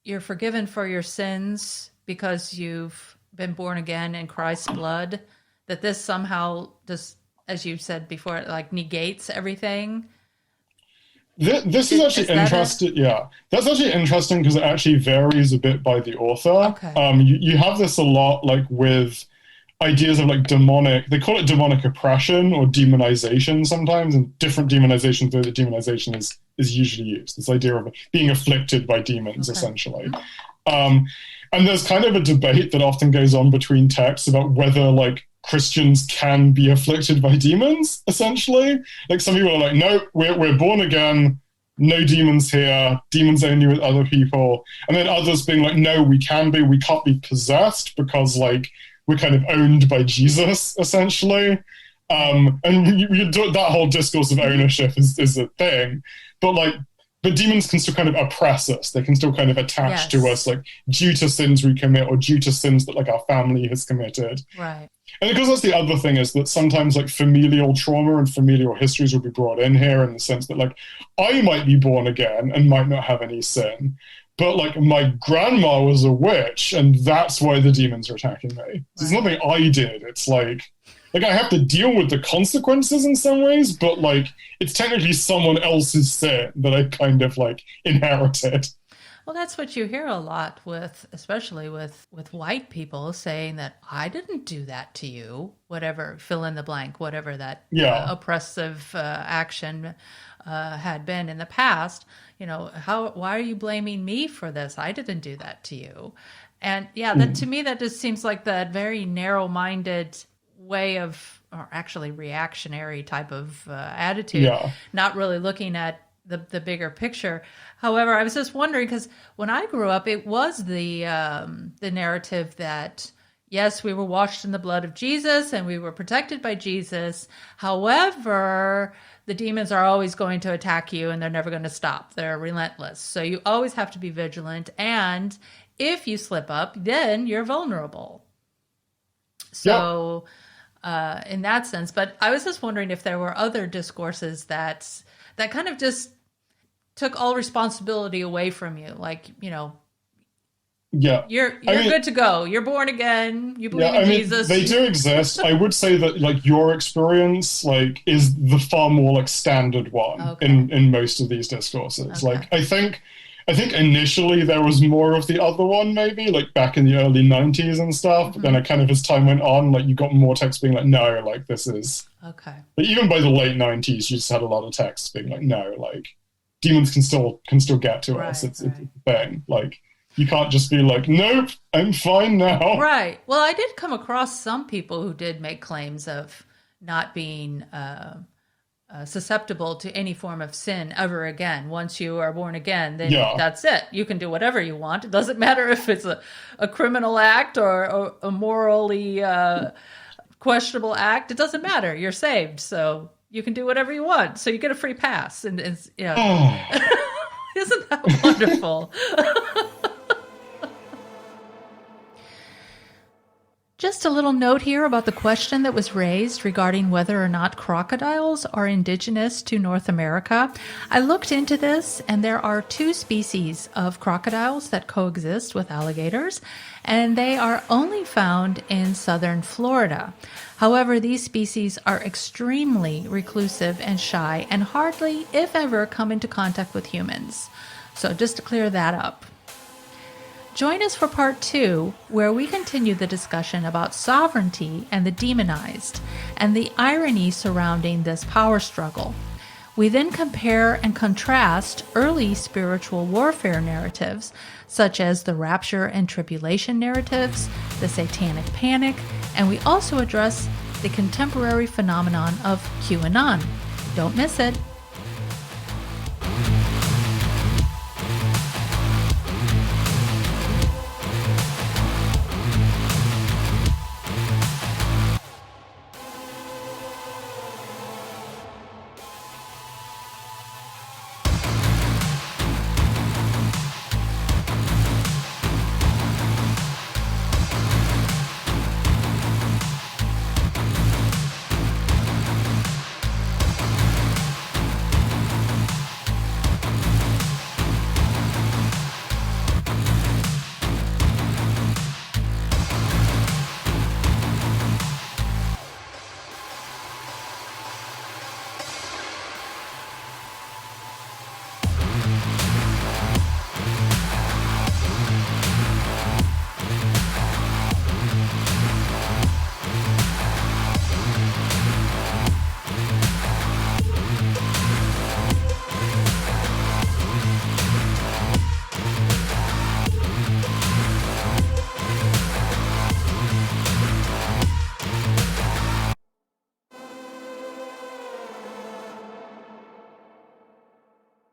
you're forgiven for your sins because you've been born again in Christ's blood, that this somehow just, as you said before, it like negates everything. This is actually interesting. Yeah, that's actually interesting because it actually varies a bit by the author. Okay. You have this a lot like with ideas of like demonic, they call it demonic oppression or demonization sometimes, and different demonizations, though the demonization is usually used. This idea of being afflicted by demons, essentially. And there's kind of a debate that often goes on between texts about whether like Christians can be afflicted by demons, essentially. Like some people are like, no, we're born again, no demons here, demons only with other people. And then others being like, no, we can't be possessed because like we're kind of owned by Jesus, essentially. And that whole discourse of ownership is a thing. But demons can still kind of oppress us. They can still kind of attach to us, like due to sins we commit or due to sins that like our family has committed. Right. And because that's the other thing, is that sometimes like familial trauma and familial histories will be brought in here, in the sense that like I might be born again and might not have any sin, but like my grandma was a witch and that's why the demons are attacking me. So it's nothing I did. It's like I have to deal with the consequences in some ways, but like it's technically someone else's sin that I kind of like inherited. Well, that's what you hear a lot with, especially with white people saying that I didn't do that to you, whatever, fill in the blank, whatever that oppressive action had been in the past. You know, why are you blaming me for this? I didn't do that to you. And that to me, that just seems like that very narrow-minded way of, or actually reactionary type of attitude, not really looking at the bigger picture. However, I was just wondering, because when I grew up, it was the narrative that, yes, we were washed in the blood of Jesus and we were protected by Jesus. However, the demons are always going to attack you and they're never going to stop. They're relentless. So you always have to be vigilant. And if you slip up, then you're vulnerable. So in that sense, but I was just wondering if there were other discourses that kind of just took all responsibility away from you. Like, you know, you're good to go. You're born again. You believe in Jesus. They do exist. I would say that like your experience like is the far more like standard one in most of these discourses. Like I think initially there was more of the other one, maybe like back in the early 90s and stuff. But then it kind of, as time went on, like you got more texts being like, no, like this is But even by the late 90s, you just had a lot of texts being like, no, like demons can still get to us. It's a thing. Like you can't just be like, nope, I'm fine now. Right. Well, I did come across some people who did make claims of not being susceptible to any form of sin ever again. Once you are born again, then that's it. You can do whatever you want. It doesn't matter if it's a criminal act or a morally questionable act, it doesn't matter. You're saved, so you can do whatever you want. So you get a free pass. And it's, yeah. Isn't that wonderful? Just a little note here about the question that was raised regarding whether or not crocodiles are indigenous to North America. I looked into this, and there are 2 species of crocodiles that coexist with alligators, and they are only found in southern Florida. However, these species are extremely reclusive and shy and hardly, if ever, come into contact with humans. So just to clear that up. Join us for part 2, where we continue the discussion about sovereignty and the demonized, and the irony surrounding this power struggle. We then compare and contrast early spiritual warfare narratives, such as the rapture and tribulation narratives, the satanic panic, and we also address the contemporary phenomenon of QAnon. Don't miss it.